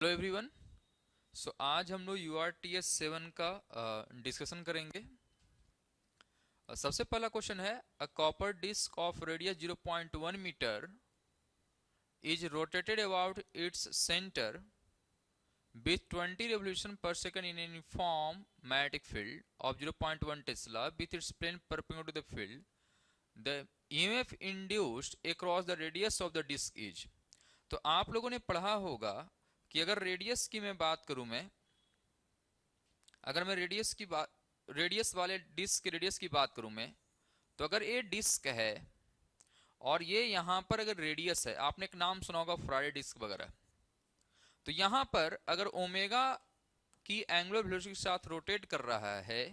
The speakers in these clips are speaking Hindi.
Hello everyone. सो आज हम लोग URTS 7 का डिस्कशन करेंगे। सबसे पहला क्वेश्चन है, a copper disc of radius 0.1 metre is rotated about its centre with 20 revolution per second in a uniform magnetic field of 0.1 Tesla with its plane perpendicular to the field. The EMF induced across the radius of the disk is। तो आप लोगों ने पढ़ा होगा कि अगर रेडियस की मैं बात करूं, अगर मैं रेडियस वाले डिस्क के रेडियस की बात करूं तो अगर ये डिस्क है और ये यहां पर अगर रेडियस है, आपने एक नाम सुना होगा फ्राइडे डिस्क वगैरह, तो यहां पर अगर ओमेगा की एंगुलर वेलोसिटी के साथ रोटेट कर रहा है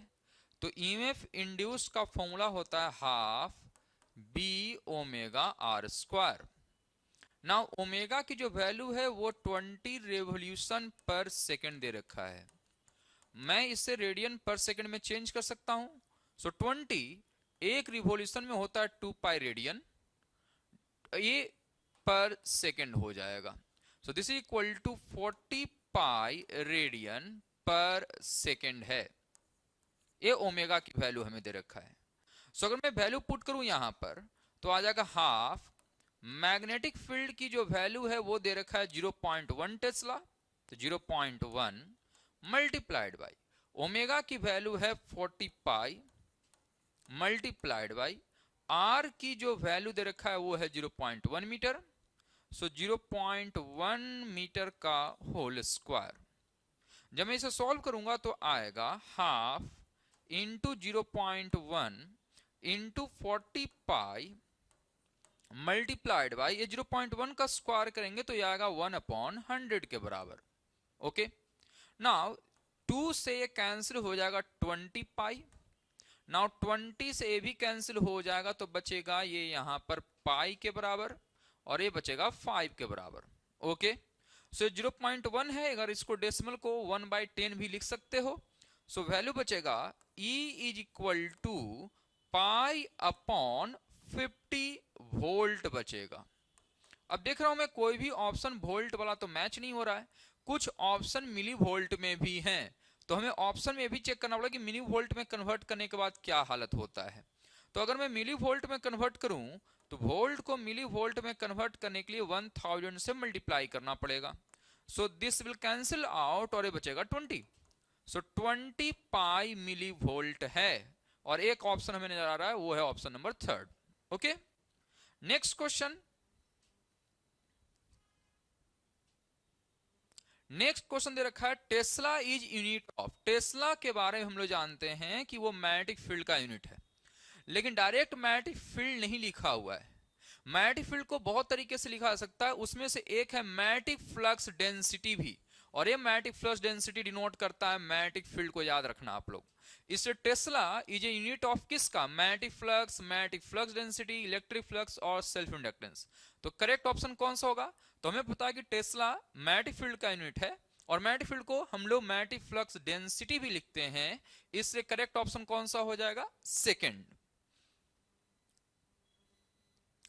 तो ईएमएफ इंड्यूस का फॉर्मूला होता है half B omega R square. ना ओमेगा की जो वैल्यू है वो 20 रेवोल्यूशन पर सेकेंड दे रखा है, मैं इसे रेडियन पर सेकंड में चेंज कर सकता हूं। सो 20 एक रिवॉल्यूशन में होता है 2 पाई रेडियन, ये पर सेकंड हो जाएगा। So this is equal to 40 pi radian per second है। ये ओमेगा की वैल्यू हमें दे रखा है। सो अगर मैं वैल्यू पुट करूं यहां पर तो आ जाएगा हाफ मैग्नेटिक फील्ड की जो वैल्यू है वो दे रखा है 0.1 टेस्ला, तो 0.1 मल्टीप्लाइड बाई ओमेगा की वैल्यू है 40 पाई मल्टीप्लाइड बाई आर की जो वैल्यू दे रखा है वो है 0.1 मीटर। सो 0.1 मीटर का होल स्क्वायर। जब मैं इसे सॉल्व करूंगा तो आएगा half into 0.1 into 40 pi multiplied by ये 0.1 का स्क्वायर करेंगे तो ये आएगा 1/100 के बराबर। ओके, नाउ 2 से ये कैंसिल हो जाएगा 20 पाई। नाउ 20 से ये भी कैंसिल हो जाएगा तो बचेगा ये यहां पर पाई के बराबर और ये बचेगा 5 के बराबर। ओके, सो 0.1 है, अगर इसको डेसिमल को 1/10 भी लिख सकते हो। सो वैल्यू बचेगा E is equal to pi upon 50 volt बचेगा। अब देख रहा हूं मैं कोई भी ऑप्शन वोल्ट वाला तो मैच नहीं हो रहा है, कुछ ऑप्शन मिली वोल्ट में भी हैं, तो हमें ऑप्शन में भी चेक करना पड़ेगा कि मिली वोल्ट में कन्वर्ट करने के बाद क्या हालत होता है। तो अगर मैं मिली वोल्ट में कन्वर्ट करूं तो वोल्ट को मिली वोल्ट में कन्वर्ट करने के लिए 1000 से मल्टीप्लाई करना पड़ेगा। So this will cancel out और ये बचेगा 20। सो 20 पाई मिली वोल्ट है और एक ऑप्शन हमें नजर आ रहा है वो है option number 3। Okay, next question. Next question दे रखा है Tesla is unit of. Tesla के बारे में हम लोग जानते हैं कि वो मैग्नेटिक फील्ड का यूनिट है, लेकिन डायरेक्ट मैग्नेटिक फील्ड नहीं लिखा हुआ है। मैग्नेटिक फील्ड को बहुत तरीके से लिखा जा सकता है, उसमें से एक है मैग्नेटिक फ्लक्स डेंसिटी भी, और ये मैग्नेटिक फ्लक्स डेंसिटी डिनोट करता है मैग्नेटिक फील्ड को, याद रखना आप लोग। इससे tesla is a unit of किसका? Magnetic flux density, electric flux और सेल्फ इंडक्टेंस। तो करेक्ट ऑप्शन कौन सा होगा? तो हमें पता है कि टेस्ला मैग्नेटिक फील्ड का यूनिट है और मैग्नेटिक फील्ड को हम लोग मैग्नेटिक फ्लक्स डेंसिटी भी लिखते हैं, इससे करेक्ट ऑप्शन कौन सा हो जाएगा? Second.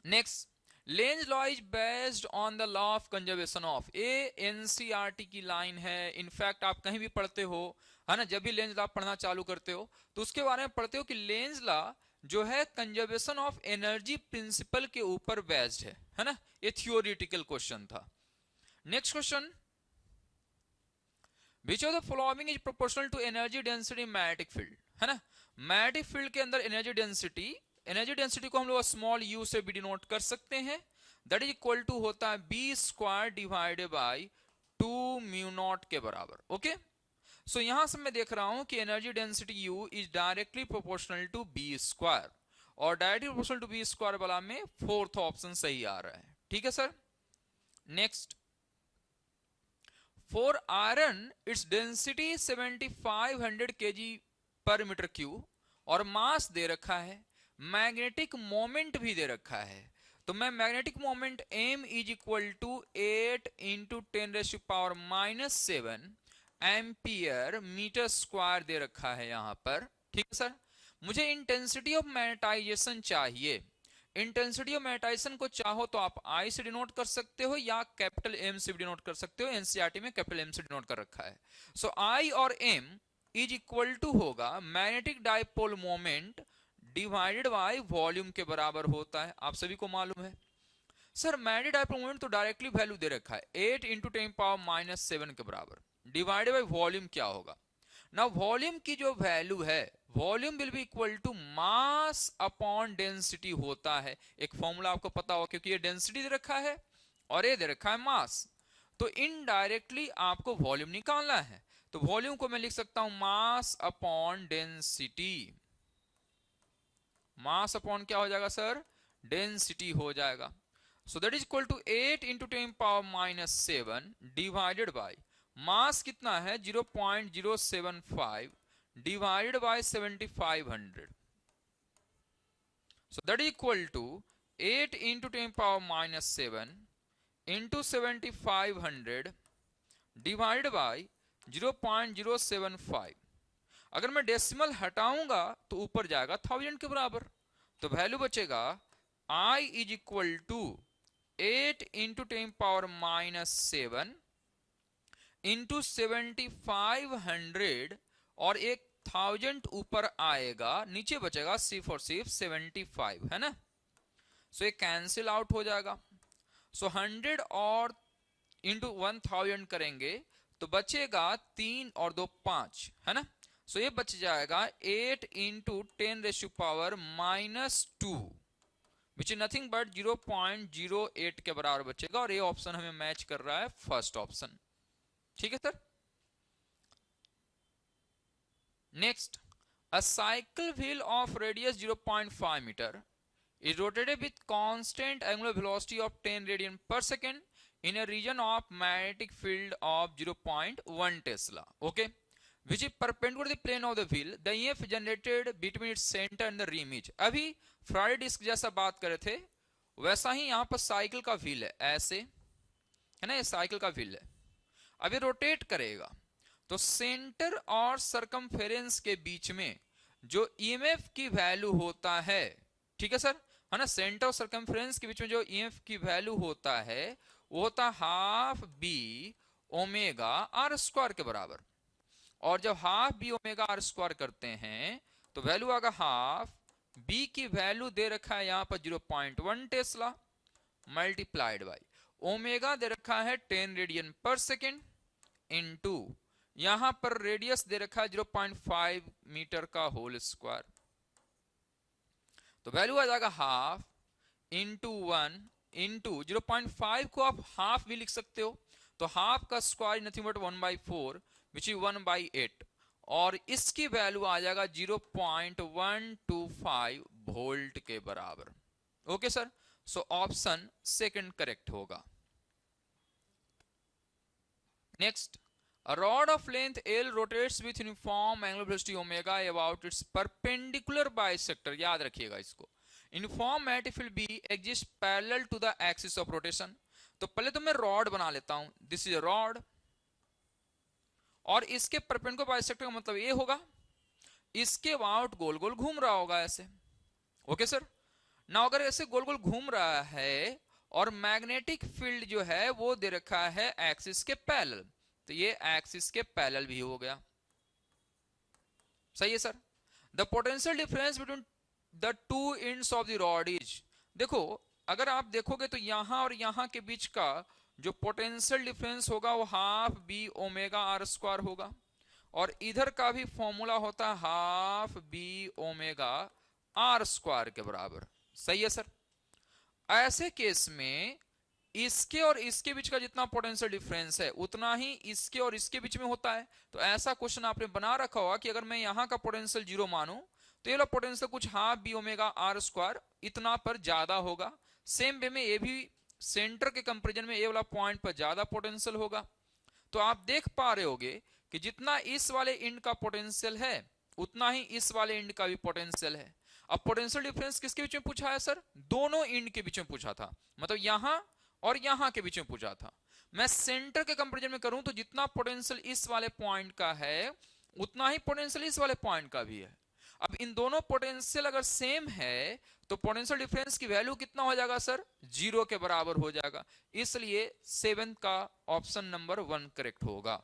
Next, Lenz law is based on the law of conservation of. A NCERT की लाइन है, इनफैक्ट आप कहीं भी पढ़ते हो, है ना, जब भी लेंज लॉ पढ़ना चालू करते हो तो उसके बारे में पढ़ते हो कि लेंज लॉ जो है कंजर्वेशन ऑफ एनर्जी प्रिंसिपल के ऊपर बेस्ड है ना। ये थियोरिटिकल क्वेश्चन था। Next question, which of the following is proportional to energy density magnetic field, है ना। मैग्नेटिक फील्ड के अंदर एनर्जी डेंसिटी को हम लोग स्मॉल यू से भी डिनोट कर सकते हैं, दैट इज इक्वल टू होता है B square divided by 2 mu naught के बराबर। ओके, सो यहां से मैं देख रहा हूं कि energy density u is directly proportional to B square, और directly proportional to B square वाला में फोर्थ ऑप्शन सही आ रहा है। ठीक है sir. Next, for iron its density 7500 kg पर मीटर क्यूब और मास दे रखा है, मैग्नेटिक मोमेंट भी दे रखा है। तो मैं magnetic moment m is equal to 8 into 10⁻⁻7 ampere metre square दे रखा है यहां पर। ठीक है सर। मुझे इंटेंसिटी ऑफ मैग्नेटाइजेशन चाहिए। इंटेंसिटी ऑफ मैग्नेटाइजेशन को चाहो तो आप आई से डिनोट कर सकते हो या कैपिटल एम से भी डिनोट कर सकते हो। एनसीईआरटी में कैपिटल एम से डिनोट कर रखा है। सो आई और एम इज इक्वल टू होगा magnetic dipole moment divided by volume के बराबर होता है। आप सभी को मालूम है सर मैग्नेटिक डाइपोल मोमेंट तो डायरेक्टली वैल्यू दे रखा है 8 इंटू 10⁻⁻7 के बराबर डिवाइडेड बाय वॉल्यूम क्या होगा ना। वॉल्यूम की जो वैल्यू है volume will be equal to mass upon density होता है। एक फॉर्मूला आपको पता होगा क्योंकि ये डेंसिटी दे रखा है और ये दे रखा है मास, तो इनडायरेक्टली आपको वॉल्यूम निकालना है। तो वॉल्यूम को मैं लिख सकता हूं mass upon density. Mass upon क्या हो जाएगा सर, डेंसिटी हो जाएगा। So that is equal to 8 into 10⁻⁻7 divided by mass कितना है 0.075 divided by 7500। So that is equal to 8 into 10⁻⁻7 into 7500 divided by 0.075। अगर मैं डेसिमल हटाऊंगा तो ऊपर जाएगा 1000 के बराबर, तो वैल्यू बचेगा I is equal to 8 into 10⁻⁻7 into 7500 और 1000 ऊपर आएगा, नीचे बचेगा सिर्फ और सिर्फ 75 है ना। सो ये कैंसिल आउट हो जाएगा। सो 100 और इंटू 1000 करेंगे तो बचेगा 3 और 2 5 है ना। सो ये बच जाएगा 8 into 10⁻⁻2 which is nothing but 0.08 के बराबर बचेगा। और ये ऑप्शन हमें मैच कर रहा है फर्स्ट ऑप्शन। ठीक है sir. Next, a cycle wheel of radius 0.5 metre is rotated with constant angular velocity of 10 radian per second in a region of magnetic field of 0.1 Tesla, okay, which is perpendicular to the plane of the wheel. The EMF generated between its center and the rim is, अभी फ्राइडे डिस्क जैसा बात कर रहे थे वैसा ही यहाँ पर साइकिल का व्हील है, ऐसे है ना, ये साइकिल का व्हील है। अभी रोटेट करेगा तो सेंटर और सरकमफेरेंस के बीच में जो ईएमएफ की वैल्यू होता है, ठीक है सर, है ना, सेंटर और सरकमफेरेंस के बीच में जो ईएमएफ की वैल्यू होता है वो होता half B omega R square के बराबर। और जब half B omega R square करते हैं तो वैल्यू आएगा हाफ बी की वैल्यू दे रखा है यहां पर 0.1 टेस्ला मल्टीप्लाइड बाई ओमेगा दे रखा है 10 रेडियन पर सेकेंड इनटू यहां पर रेडियस दे रखा है 0.5 मीटर का होल स्क्वायर। तो वैल्यू आ जाएगा हाफ इंटू 1 इंटू 0.5 को आप हाफ भी लिख सकते हो, तो हाफ का square nothing but 1/4 which is 1/8 और इसकी वैल्यू आ जाएगा 0.125 वोल्ट के बराबर। Okay sir, so option second correct होगा। Next, a rod of length L rotates with uniform angular velocity omega about its perpendicular bisector, याद रखिएगा इसको। Uniform magnetic field B exists parallel to the axis of rotation। तो पहले तो मैं रॉड बना लेता हूं, दिस इज रॉड और इसके परपेंडिकुलर बाइसेक्टर का मतलब ये होगा इसके अबाउट गोल गोल घूम रहा होगा ऐसे। ओके सर, ना अगर ऐसे गोल गोल घूम रहा है और मैग्नेटिक फील्ड जो है वो दे रखा है एक्सिस के पैरेलल, तो ये एक्सिस के पैरेलल भी हो गया। सही है sir. The potential difference between the two ends of the rod is, देखो अगर आप देखोगे तो यहां और यहां के बीच का जो पोटेंशियल डिफरेंस होगा वो half B omega R square होगा और इधर का भी फॉर्मूला होता है half B omega R square के बराबर। सही है सर। ऐसे केस में इसके और इसके बीच का जितना पोटेंशियल डिफरेंस है उतना ही इसके और इसके बीच में होता है। तो ऐसा क्वेश्चन आपने बना रखा होगा कि अगर मैं यहां का पोटेंशियल 0 मानूं तो ये वाला पोटेंशियल कुछ half B omega R square इतना पर ज्यादा होगा। सेम वे में ये भी सेंटर के कंपैरिजन में ये वाला पॉइंट पर ज्यादा पोटेंशियल होगा। तो आप देख पा रहे होगे कि जितना इस वाले एंड का पोटेंशियल है उतना ही इस वाले एंड का भी पोटेंशियल है। अब पोटेंशियल डिफरेंस किसके बीच में पूछा है सर, दोनों एंड के बीच में पूछा था, मतलब यहां और यहां के बीच में पूछा था। मैं सेंटर के कंपैरिजन में करूं तो जितना पोटेंशियल इस वाले पॉइंट का है उतना ही पोटेंशियल इस वाले पॉइंट का भी है। अब इन दोनों पोटेंशियल अगर सेम है तो पोटेंशियल डिफरेंस की वैल्यू कितना हो जाएगा सर, 0 के बराबर हो जाएगा। इसलिए 7 का ऑप्शन नंबर 1 करेक्ट होगा।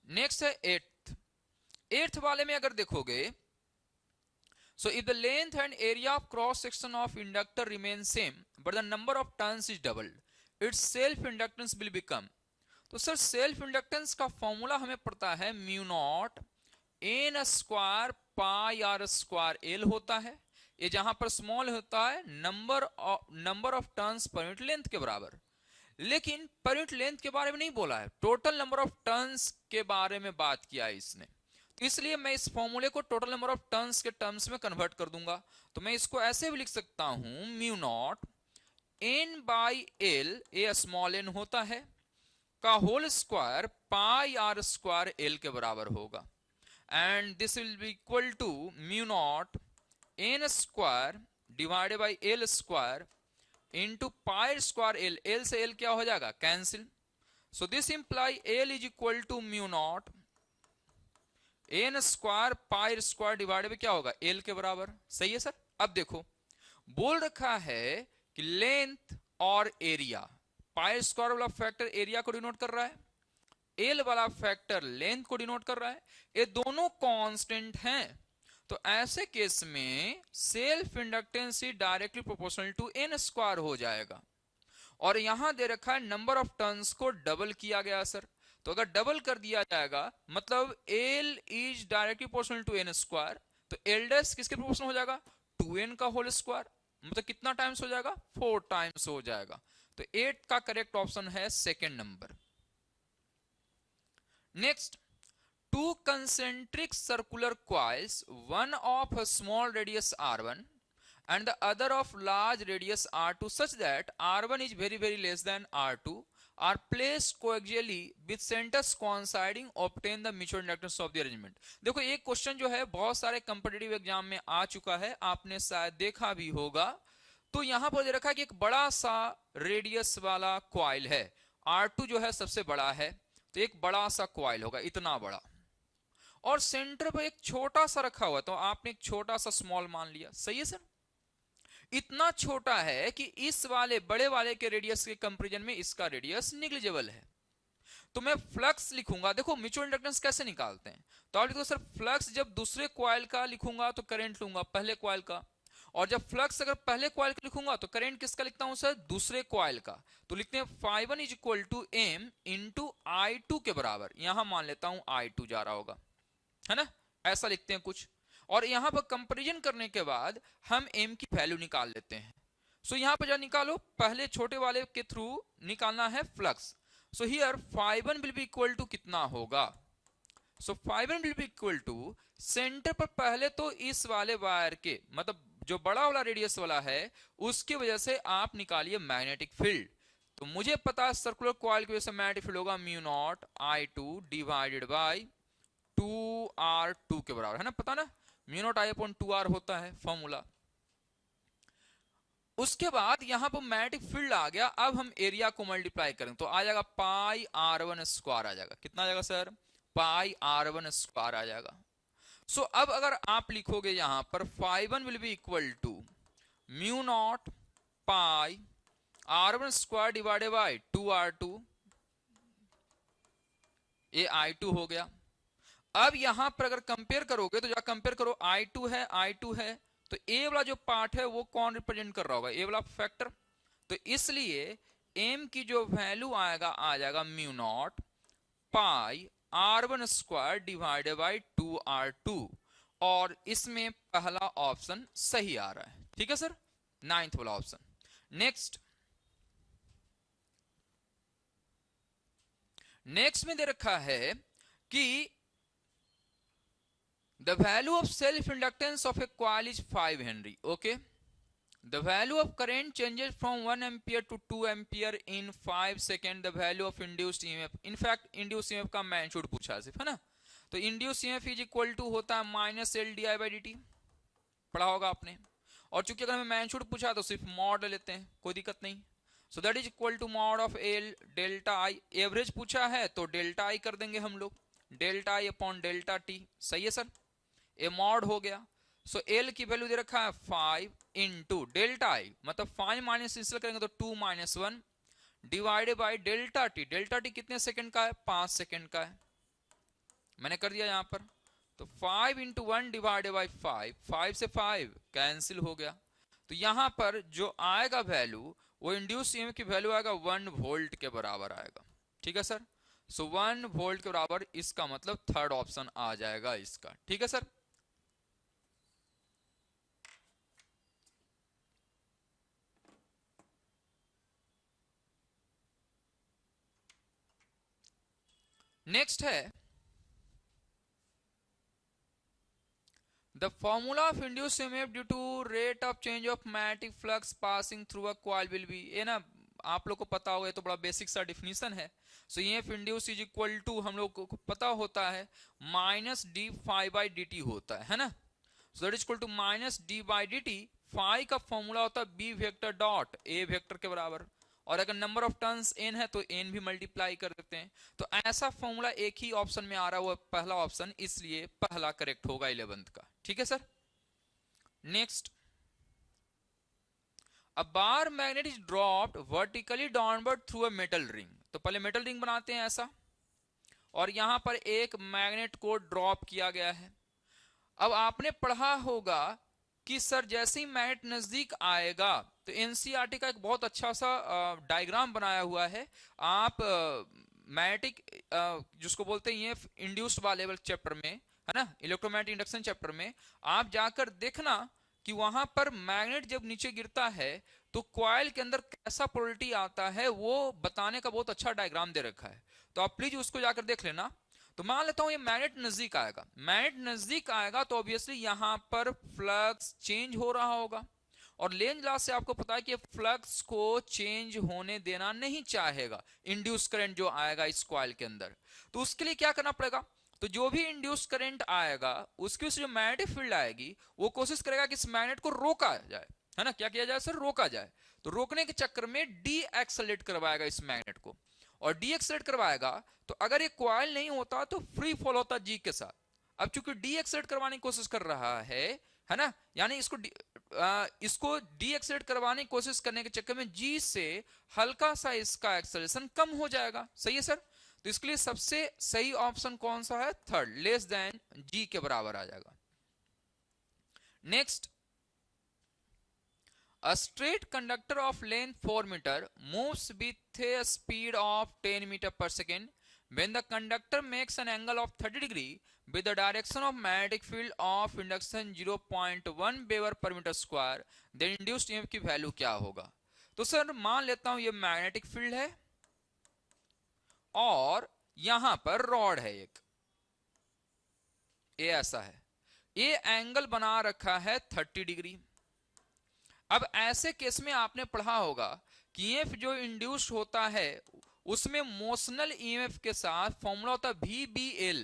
नेक्स्ट है 8th वाले में अगर देखोगे, so if the length and area of cross section of inductor remain same but the number of turns is doubled, its self inductance will become। तो सर सेल्फ इंडक्टेंस का फॉर्मूला हमें पता है mu naught N square pi R square L होता है। ये जहां पर स्मॉल होता है number of turns per unit length के बराबर। लेकिन पर यूनिट लेंथ के बारे में नहीं बोला है, टोटल नंबर ऑफ टर्न्स के बारे में बात किया है इसने। तो इसलिए मैं इस फॉर्मूले को टोटल नंबर ऑफ टर्न्स के टर्म्स में कन्वर्ट कर दूंगा। तो मैं इसको ऐसे भी लिख सकता हूं, mu naught N by L, a small N होता है, का whole square pi R square L के बराबर होगा। And this will be equal to mu naught N square divided by L square into pi square L. L से एल क्या हो जाएगा, cancel. So this imply L is equal to mu naught N square pi square divided by क्या होगा, एल के बराबर। सही है सर। अब देखो बोल रखा है कि लेंथ और एरिया, पाई स्क्वायर वाला फैक्टर एरिया को डिनोट कर रहा है, एल वाला फैक्टर लेंथ को डिनोट कर रहा है, ये दोनों कांस्टेंट हैं। तो ऐसे केस में self inductance directly proportional to N square हो जाएगा। और यहां दे रखा है नंबर ऑफ टर्न्स को डबल किया गया सर। तो अगर डबल कर दिया जाएगा मतलब L is directly proportional to N square, तो एल डैश किसके प्रोपोर्शनल हो जाएगा, 2n का होल स्क्वायर। मतलब कितना टाइम्स हो जाएगा, 4 टाइम्स हो जाएगा। तो 8 का करेक्ट ऑप्शन है second number. Next, two concentric circular coils, one of a small radius r1 and the other of large radius r2 such that r1 is very less than r2 are placed coaxially with centers coinciding obtain the mutual inductance of the arrangement। देखो एक क्वेश्चन जो है बहुत सारे कंपिटिटिव एग्जाम में आ चुका है, आपने शायद देखा भी होगा। तो यहां पर दे रखा है कि एक बड़ा सा रेडियस वाला क्वाइल है, r2 जो है सबसे बड़ा है, तो एक बड़ा सा क्वाइल होगा इतना बड़ा, और सेंटर पर एक छोटा सा रखा हुआ, तो आपने एक छोटा सा स्मॉल मान लिया। सही है सर। इतना छोटा है कि इस वाले बड़े वाले के रेडियस के कंपैरिजन में इसका रेडियस निग्लिजिबल है। तो मैं फ्लक्स लिखूंगा, देखो म्यूचुअल इंडक्टेंस कैसे निकालते हैं, तो आप लिखो सर फ्लक्स जब दूसरे कॉइल का लिखूंगा तो करंट लूंगा पहले कॉइल का, और जब फ्लक्स अगर पहले कॉइल का लिखूंगा तो करंट किसका लिखता हूं सर, दूसरे कॉइल का। तो लिखते हैं φ1 is equal to M into I2 के बराबर। यहां मान लेता हूं I2 जा रहा होगा, है ना, ऐसा लिखते हैं कुछ। और यहां पर कंपैरिजन करने के बाद हम m की वैल्यू निकाल लेते हैं। सो यहां पर जब निकालो पहले छोटे वाले के थ्रू निकालना है flux. So here φ1 will be equal to कितना होगा, so φ1 will be equal to centre पर पहले तो इस वाले वायर के मतलब जो बड़ा वाला रेडियस वाला है उसकी वजह से आप निकालिए मैग्नेटिक फील्ड। तो मुझे पता है सर्कुलर कॉइल की वजह से मैग्नेटिक फील्ड होगा mu naught I2 divided by 2r2 के बराबर, है ना, पता ना, म्यू नॉट I/2r होता है फॉर्मूला। उसके बाद यहां पर मैग्नेटिक फील्ड आ गया, अब हम एरिया को मल्टीप्लाई करें तो आ जाएगा पाई r1 स्क्वायर आ जाएगा। कितना आ जाएगा सर, पाई r1 स्क्वायर आ जाएगा। सो अब अगर आप लिखोगे यहां पर φ1 will be equal to mu naught pi r1 square divided by 2r2, ये I2 हो गया। अब यहां पर अगर कंपेयर करोगे तो जब कंपेयर करो I2 है, तो ए वाला जो पार्ट है वो कौन रिप्रेजेंट कर रहा होगा, ए वाला फैक्टर। तो इसलिए m की जो वैल्यू आएगा आ जाएगा mu naught pi r1 square divided by 2r2, और इसमें पहला ऑप्शन सही आ रहा है। ठीक है सर, 9th वाला ऑप्शन। नेक्स्ट में दे रखा है कि the value of self inductance of a coil is 5 Henry. Okay, the value of current changes from 1 ampere to 2 ampere in 5 seconds. The value of induced EMF, in fact induced EMF का मैग्नीट्यूड पूछा सिर्फ, है ना। तो induced EMF is equal to होता है minus L D I by D T, पढ़ा होगा आपने। और चूंकि अगर हमें मैग्नीट्यूड पूछा तो सिर्फ मॉड लेते हैं, कोई दिक्कत नहीं। So that is equal to mod of L delta I. Average पूछा है तो डेल्टा आई कर देंगे हम लोग, delta I upon delta T, सही है सर, ए मॉड हो गया। सो एल की वैल्यू दे रखा है 5 इंटू डेल्टा आई, मतलब 5 माइनस इसलिए करेंगे तो 2 minus 1 divided by delta T. Delta T कितने सेकंड का है? 5 सेकंड का है, मैंने कर दिया यहां पर। तो 5 इंटू 1 डिवाइडेड बाई 5, 5 से 5 कैंसिल हो गया। तो यहां पर जो आएगा वैल्यू वो इंड्यूस ईएमएफ की वैल्यू आएगा 1 वोल्ट के बराबर आएगा, ठीक है सर। सो 1 वोल्ट के बराबर, इसका मतलब थर्ड ऑप्शन आ जाएगा इसका, ठीक है सर। नेक्स्ट है the formula of induced EMF due to rate of change of magnetic flux passing through a coil will be, ये ना आप लोग को पता होगा, तो बड़ा बेसिक सा डिफिनीशन है। So EMF induce is equal to, हम लोग को पता होता है minus d phi by D t होता है ना। So that is equal to minus d by D t. Phi का फॉर्मूला होता है B vector dot A vector के बराबर, और अगर नंबर ऑफ टर्न्स एन है तो एन भी मल्टीप्लाई कर देते हैं। तो ऐसा फॉर्मूला एक ही ऑप्शन में आ रहा है, वो पहला ऑप्शन, इसलिए पहला करेक्ट होगा 11th का, ठीक है sir. Next, a bar magnet is dropped vertically downward through a metal ring. तो पहले मेटल रिंग बनाते हैं ऐसा, और यहां पर एक मैग्नेट को ड्रॉप किया गया है। अब आपने पढ़ा होगा कि सर जैसे ही मैग्नेट नजदीक आएगा, तो एनसीईआरटी का एक बहुत अच्छा सा डायग्राम बनाया हुआ है। आप मैग्नेटिक जिसको बोलते हैं ये इंड्यूस्ड वाले चैप्टर में है ना, इलेक्ट्रोमैग्नेटिक इंडक्शन चैप्टर में, आप जाकर देखना कि वहां पर मैग्नेट जब नीचे गिरता है तो कॉइल के अंदर कैसा पोलरिटी आता है, वो बताने का बहुत अच्छा डायग्राम दे रखा है। तो आप प्लीज उसको जाकर देख लेना। तो मान लेता हूं ये मैग्नेट नजदीक आएगा, मैग्नेट नजदीक आएगा तो ऑब्वियसली यहां पर फ्लक्स चेंज हो रहा होगा, और लेंज लॉ से आपको पता है कि फ्लक्स को चेंज होने देना नहीं चाहेगा इंड्यूस करंट जो आएगा इस कॉइल के अंदर। तो उसके लिए क्या करना पड़ेगा, तो जो भी इंड्यूस करंट आएगा उसकी जो मैग्नेटिक फील्ड आएगी वो कोशिश करेगा कि इस मैग्नेट को रोका जाए, है ना। क्या किया जाए सर? रोका जाए। तो रोकने के चक्कर में डी एक्सेलरेट करवाएगा इस मैग्नेट को, और डी एक्सेलरेट करवाएगा तो अगर ये कॉइल नहीं होता तो फ्री फॉल होता जी के साथ। अब चूंकि डी एक्सेलरेट करवाने की कोशिश कर रहा है ना, यानी इसको डी एक्सेलरेट करवाने की कोशिश करने के चक्कर में जी से हल्का सा इसका एक्सेलरेशन कम हो जाएगा, सही है सर। तो इसके लिए सबसे सही ऑप्शन कौन सा है? थर्ड, लेस देन जी के बराबर आ जाएगा। Next, a straight conductor of length 4 meter moves with a speed of 10 meter per second. When the conductor makes an angle of 30 degree with the direction of magnetic field of induction 0.1 Weber per meter square, then induced EMF की वैल्यू क्या होगा? तो सर मान लेता हूं ये मैग्नेटिक फील्ड है और यहां पर रॉड है एक, ये ऐसा है, ये एंगल बना रखा है 30 डिग्री। अब ऐसे केस में आपने पढ़ा होगा कि ईएमएफ जो इंड्यूस होता है उसमें मोशनल ईएमएफ के साथ फॉर्मूला होता है VBL,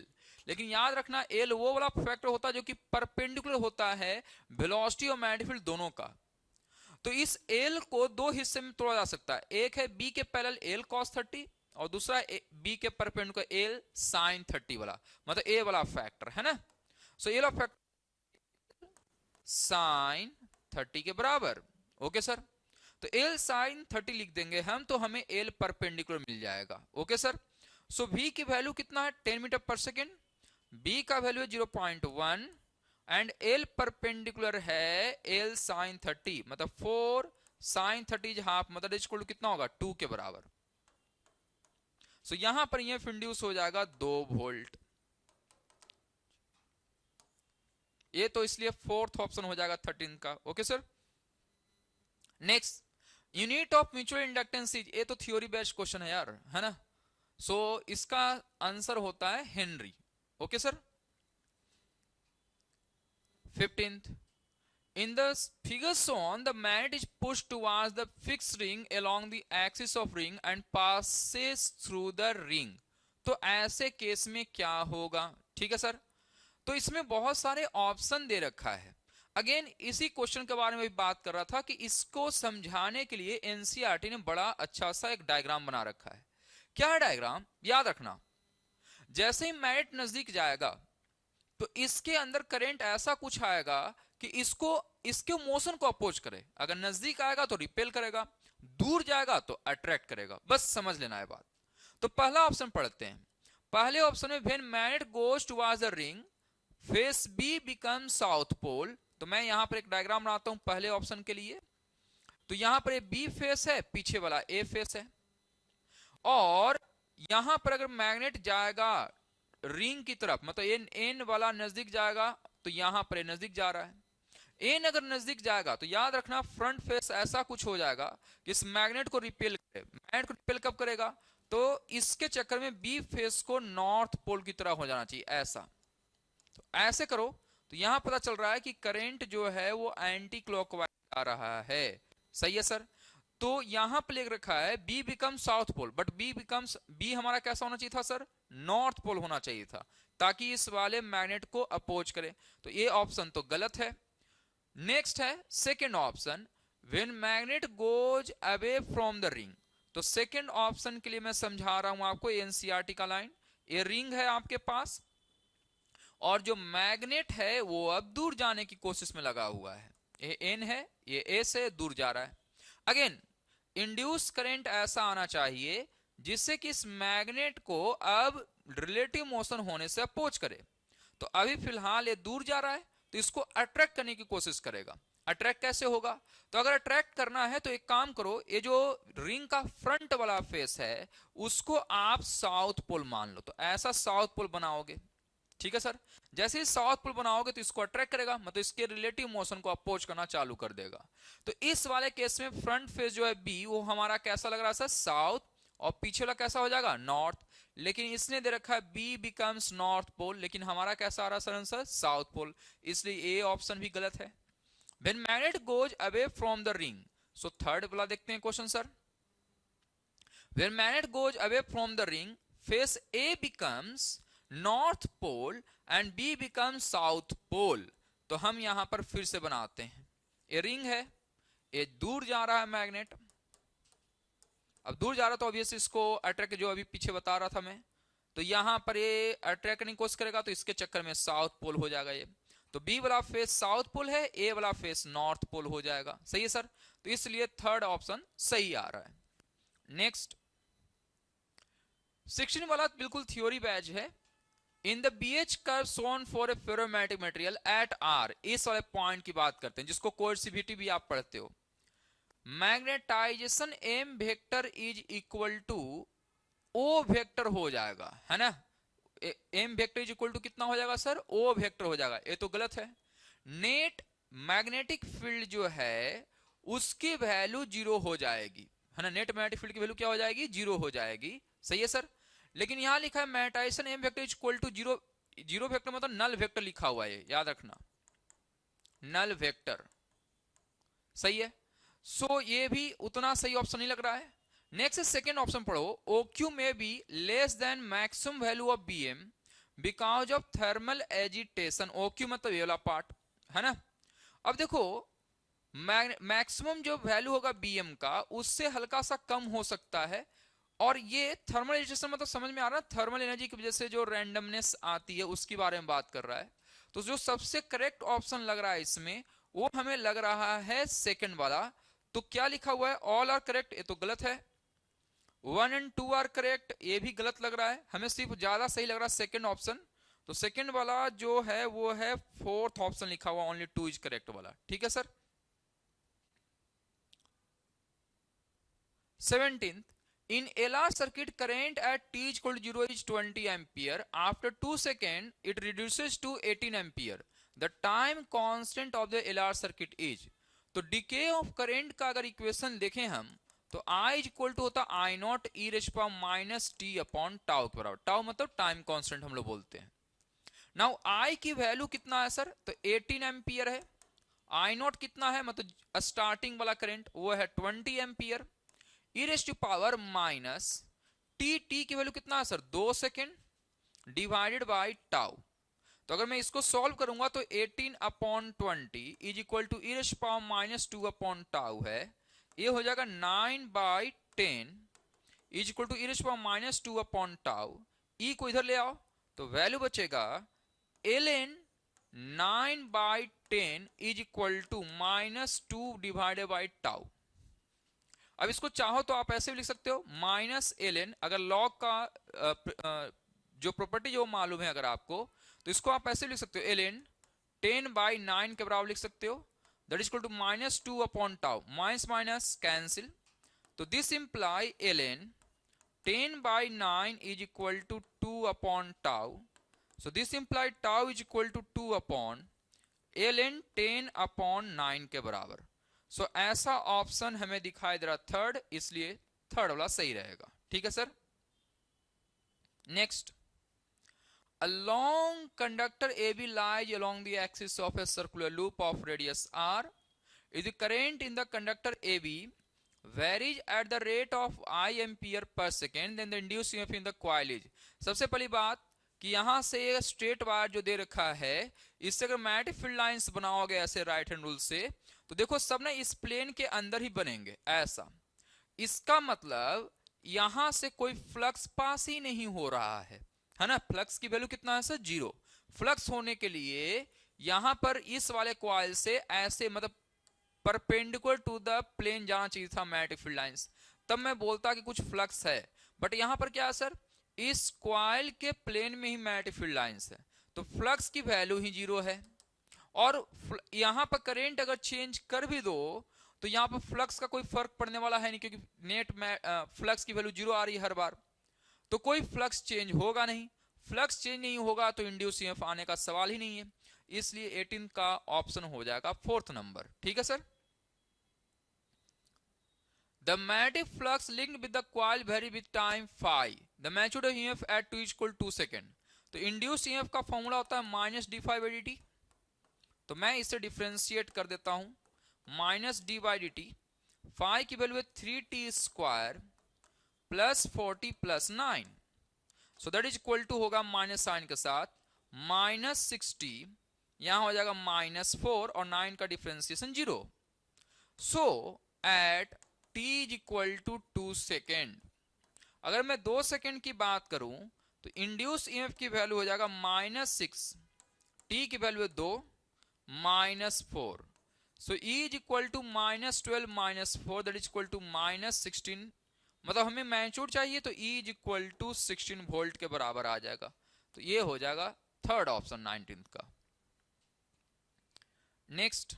लेकिन याद रखना L वो वाला फैक्टर होता है जो कि परपेंडिकुलर होता है वेलोसिटी और मैग्नेटिक फील्ड दोनों का। तो इस L को दो हिस्से में तोड़ा जा सकता है, एक है B के पैरेलल L cos 30 और दूसरा B के परपेंडिकुलर L sin 30 वाला, मतलब A वाला फैक्टर है ना। सो ये वाला फैक्टर sin 30 के बराबर, ओके सर। तो L sin 30 लिख देंगे हम, तो हमें L परपेंडिकुलर मिल जाएगा, ओके सर। सो V की वैल्यू कितना है? 10 मीटर पर सेकेंड, B का वैल्यू है 0.1 एंड L परपेंडिकुलर है L sin 30, मतलब 4 sin 30 हाफ, मतलब इक्वल टू कितना होगा? 2 के बराबर। सो यहां पर ये इंड्यूस हो जाएगा 2 वोल्ट। ये तो इसलिए फोर्थ ऑप्शन हो जाएगा 13 का, okay sir. Next, unit of mutual inductance is, ये तो थ्योरी बेस्ड क्वेश्चन है यार, है ना। सो इसका आंसर होता है Henry, okay sir. 15th, in the figure shown the magnet is pushed towards the fixed ring along the axis of ring and passes through the ring। तो ऐसे केस में क्या होगा? ठीक है सर। तो इसमें बहुत सारे ऑप्शन दे रखा है। अगेन इसी क्वेश्चन के बारे में भी बात कर रहा था कि इसको समझाने के लिए एनसीईआरटी ने बड़ा अच्छा सा एक डायग्राम बना रखा है। क्या है डायग्राम? याद रखना, जैसे ही मैग्नेट नजदीक जाएगा तो इसके अंदर करंट ऐसा कुछ आएगा कि इसको इसके मोशन को अपोज करे। अगर नजदीक आएगा तो रिपेल करेगा, दूर जाएगा तो अट्रैक्ट करेगा। बस समझ लेना है बात। तो पहला ऑप्शन पढ़ते हैं। पहले ऑप्शन में when magnet goes towards the ring face B become south pole. तो मैं यहां पर एक डायग्राम बनाता हूं पहले ऑप्शन के लिए। तो यहां पर बी फेस है, पीछे वाला ए फेस है, और यहां पर अगर मैग्नेट जाएगा रिंग की तरफ, मतलब एन एन वाला नजदीक जाएगा तो यहां पर नजदीक जा रहा है। एन अगर नजदीक जाएगा तो याद रखना फ्रंट फेस ऐसा कुछ हो जाएगा कि इस मैग्नेट को रिपेल करे। मैग्नेट को रिपेल कब करेगा? तो इसके चक्कर में बी फेस को नॉर्थ पोल की तरह हो जाना चाहिए, ऐसा। तो ऐसे करो तो यहां पता चल रहा है कि करंट जो है वो एंटी क्लॉकवाइज आ रहा है। सही है सर। तो यहां पर लिख रखा है B become south pole, but B हमारा कैसा होना चाहिए था सर? नॉर्थ पोल होना चाहिए था, ताकि इस वाले मैग्नेट को अपोज करे। तो ये ऑप्शन तो गलत है। नेक्स्ट है second option, when magnet goes away from the ring. तो सेकेंड ऑप्शन के लिए मैं समझा रहा हूं आपको एनसीईआरटी का लाइन। ये रिंग है आपके पास और जो मैग्नेट है वो अब दूर जाने की कोशिश में लगा हुआ है। ये एन है, ये ए से दूर जा रहा है। अगेन इंड्यूस करंट ऐसा आना चाहिए जिससे कि इस मैग्नेट को अब रिलेटिव मोशन होने से अपोज करे। तो अभी फिलहाल ये दूर जा रहा है तो इसको अट्रैक्ट करने की कोशिश करेगा। अट्रैक्ट कैसे होगा? तो अगर अट्रैक्ट करना है तो एक काम करो, ये जो रिंग का फ्रंट वाला फेस है उसको आप साउथ पोल मान लो। तो ऐसा साउथ पोल बनाओगे, ठीक है सर। जैसे ही साउथ पोल बनाओगे तो इसको अट्रैक्ट करेगा, मतलब इसके रिलेटिव मोशन को अपोज करना चालू कर देगा। तो इस वाले केस में फ्रंट फेस जो है बी वो हमारा कैसा लग रहा है सर? साउथ, और पीछे वाला कैसा हो जाएगा? नॉर्थ। लेकिन इसने दे रखा है बी बिकम्स नॉर्थ पोल, लेकिन हमारा कैसा आ रहा है सर आंसर? South pole. इसलिए ए ऑप्शन भी गलत है। When magnet goes away from the ring, so third वाला देखते हैं question sir. When magnet goes away from the ring face A becomes north pole and B becomes south pole. तो हम यहां पर फिर से बनाते हैं। ये रिंग है, ये दूर जा रहा है मैग्नेट। अब दूर जा रहा तो ऑब्वियसली इसको अट्रैक्ट, जो अभी पीछे बता रहा था मैं, तो यहां पर ये अट्रैक्ट करने की कोशिश करेगा तो इसके चक्कर में साउथ पोल हो जाएगा ये। तो बी वाला फेस साउथ पोल है, ए वाला फेस नॉर्थ पोल हो जाएगा। सही है सर। तो इसलिए थर्ड ऑप्शन सही आ रहा है। नेक्स्ट 16 वाला बिल्कुल थ्योरी बैच है। In the BH curve shown for a ferromagnetic material at R, इस वाले पॉइंट की बात करते हैं जिसको कोएर्सिविटी भी आप पढ़ते हो। Magnetization M vector is equal to O vector हो जाएगा, है ना। M vector is equal to कितना हो जाएगा सर? O वेक्टर हो जाएगा। ये तो गलत है। नेट मैग्नेटिक फील्ड जो है उसकी वैल्यू 0 हो जाएगी, है ना। नेट मैग्नेटिक फील्ड की वैल्यू क्या हो जाएगी? 0 हो जाएगी। सही है सर। लेकिन यहां लिखा है magnetization M vector is equal to 0। 0 vector मतलब नल वेक्टर लिखा हुआ है, याद रखना, नल वेक्टर। सही है। सो ये भी उतना सही ऑप्शन नहीं लग रहा है। नेक्स्ट सेकेंड ऑप्शन पढ़ो, OQ में be less than maximum value of BM because of thermal agitation. OQ मतलब ये वाला पार्ट, है ना। अब देखो मैक्सिमम जो वैल्यू होगा BM का उससे हल्का सा कम हो सकता है, और ये थर्मल एजिटेशन मतलब समझ में आ रहा है, थर्मल एनर्जी की वजह से जो रैंडमनेस आती है उसके बारे में बात कर रहा है। तो जो सबसे करेक्ट ऑप्शन लग रहा है इसमें वो हमें लग रहा है सेकंड वाला। तो क्या लिखा हुआ है? ऑल आर करेक्ट, ये तो गलत है। 1 एंड 2 आर करेक्ट, ये भी गलत लग रहा है। हमें सिर्फ ज्यादा सही लग रहा है सेकंड ऑप्शन। तो सेकंड वाला जो है वो है फोर्थ ऑप्शन लिखा हुआ, ओनली 2 इज करेक्ट वाला। ठीक है sir. 17th, in LR circuit current at t is equal to 0 is 20 ampere. After 2 seconds it reduces to 18 ampere. The time constant of the LR circuit is, तो decay of current का अगर इक्वेशन देखें हम तो I is equal to होता I not e rays power minus t upon tau के बराबर। टाउ मतलब टाइम कांस्टेंट हम लोग बोलते हैं। नाउ I की वैल्यू कितना है सर? तो 18 एम्पियर है। I नॉट कितना है? मतलब स्टार्टिंग वाला करंट वो है 20 ampere. E raise to power minus t की वैल्यू कितना है sir? 2 second divided by tau. तो अगर मैं इसको सॉल्व करूंगा तो 18 upon 20 is equal to e raise power minus 2 upon tau है। ये हो जाएगा 9 by 10 is equal to e raise power minus 2 upon tau. E को इधर ले आओ तो वैल्यू बचेगा ln 9/10 is equal to -2 divided by tau. अब इसको चाहो तो आप ऐसे भी लिख सकते हो -ln, अगर लॉग का जो प्रॉपर्टी जो मालूम है अगर आपको, तो इसको आप ऐसे लिख सकते हो ln 10/9 के बराबर लिख सकते हो, that is equal to -2 upon tau, minus minus cancel, तो this imply ln 10/9 is equal to 2 upon tau. So this implied tau is equal to 2 upon ln 10 upon 9 के बराबर। So ऐसा ऑप्शन हमें दिखाई दे रहा थर्ड, इसलिए थर्ड वाला सही रहेगा। ठीक है sir. Next, a long conductor AB lies along the axis of a circular loop of radius r. If the current in the conductor AB varies at the rate of I ampere per second, then the induced EMF in the coil is। सबसे पहली बात कि यहां से स्ट्रेट वायर जो दे रखा है, इससे अगर मैग्नेटिक फील्ड लाइंस बनाओगे ऐसे राइट हैंड रूल से, तो देखो सब ना इस प्लेन के अंदर ही बनेंगे ऐसा। इसका मतलब यहां से कोई फ्लक्स पास ही नहीं हो रहा है ना। फ्लक्स की वैल्यू कितना है सर? 0। फ्लक्स होने के लिए यहां पर इस वाले कॉइल से ऐसे मतलब परपेंडिकुलर टू द प्लेन जाना चाहिए था मैग्नेटिक फील्ड लाइंस, तब मैं बोलता कि कुछ फ्लक्स है। बट यहां पर क्या है सर? इस कॉइल के प्लेन में ही मैग्नेटिक फील्ड लाइंस है, तो फ्लक्स की वैल्यू ही 0 है। और यहां पर करंट अगर चेंज कर भी दो तो यहां पर फ्लक्स का कोई फर्क पड़ने वाला है नहीं, क्योंकि नेट में फ्लक्स की वैल्यू 0 आ रही है हर बार, तो कोई फ्लक्स चेंज होगा नहीं। फ्लक्स चेंज नहीं होगा तो इंड्यूस ईएमएफ आने का सवाल ही नहीं है, इसलिए 18 का ऑप्शन हो जाएगा फोर्थ नंबर। ठीक है sir. The magnetic flux linked with the coil vary with time phi. The magnitude of EMF at 2 is equal to 2 second. तो इंड्यूस EMF का फॉर्मूला होता है -d/dt। तो मैं इसे डिफरेंशिएट कर देता हूं, -d/dt, phi की वैल्यू है 3t² plus 40 plus 9, so that is equal to होगा माइनस साइन के साथ -60, यहां हो जाएगा -4 और 9 का differentiation 0। So at t is equal to 2 second, अगर मैं 2 सेकेंड की बात करूं तो इंड्यूस ईएमएफ की वैल्यू हो जाएगा -6, t की वैल्यू है 2, -4, so E is equal to -12 -4 that is equal to -16, मतलब हमें मैग्नीट्यूड चाहिए तो E is equal to 16 volt के बराबर आ जाएगा। तो ये हो जाएगा थर्ड ऑप्शन 19th का। Next,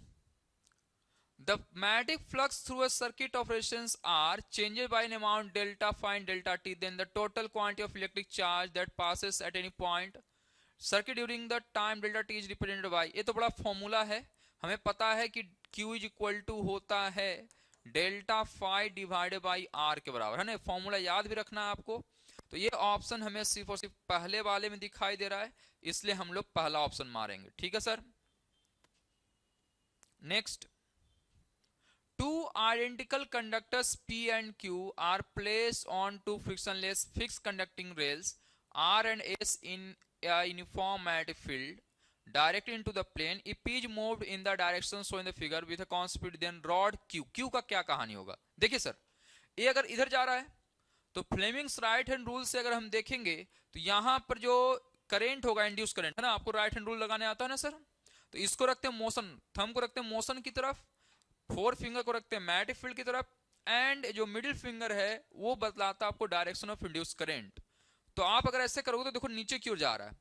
the magnetic flux through a circuit of resistance R changes by an amount delta find delta t, then the total quantity of electric charge that passes at any point circuit during the time delta t is represented by। ये तो बड़ा फॉर्मूला है, हमें पता है कि Q इज इक्वल टू होता है delta phi divided by R के बराबर, है ना। फॉर्मूला याद भी रखना है आपको। तो ये ऑप्शन हमें सिर्फ और सिर्फ पहले वाले में दिखाई दे रहा है, इसलिए हम लोग पहला ऑप्शन मारेंगे। ठीक है sir. Next, two identical conductors P and Q are placed on two frictionless fixed conducting rails R and S in a uniform magnetic field directly into the plane. If P is moved in the direction shown in the figure with a constant speed, then rod Q, Q का क्या कहानी होगा? देखिए सर, ये अगर इधर जा रहा है तो फ्लेमिंग्स राइट हैंड रूल से अगर हम देखेंगे तो यहां पर जो करंट होगा इंड्यूस करंट, है ना, आपको राइट हैंड रूल लगाने आता है ना सर, तो इसको रखते हैं मोशन, थंब को रखते हैं मोशन की तरफ, फोर फिंगर को रखते हैं मैग्नेटिक फील्ड की तरफ, एंड जो मिडिल फिंगर है वो बतलाता है आपको डायरेक्शन ऑफ इंड्यूस करंट। तो आप अगर ऐसे करोगे तो देखो नीचे की ओर जा रहा है,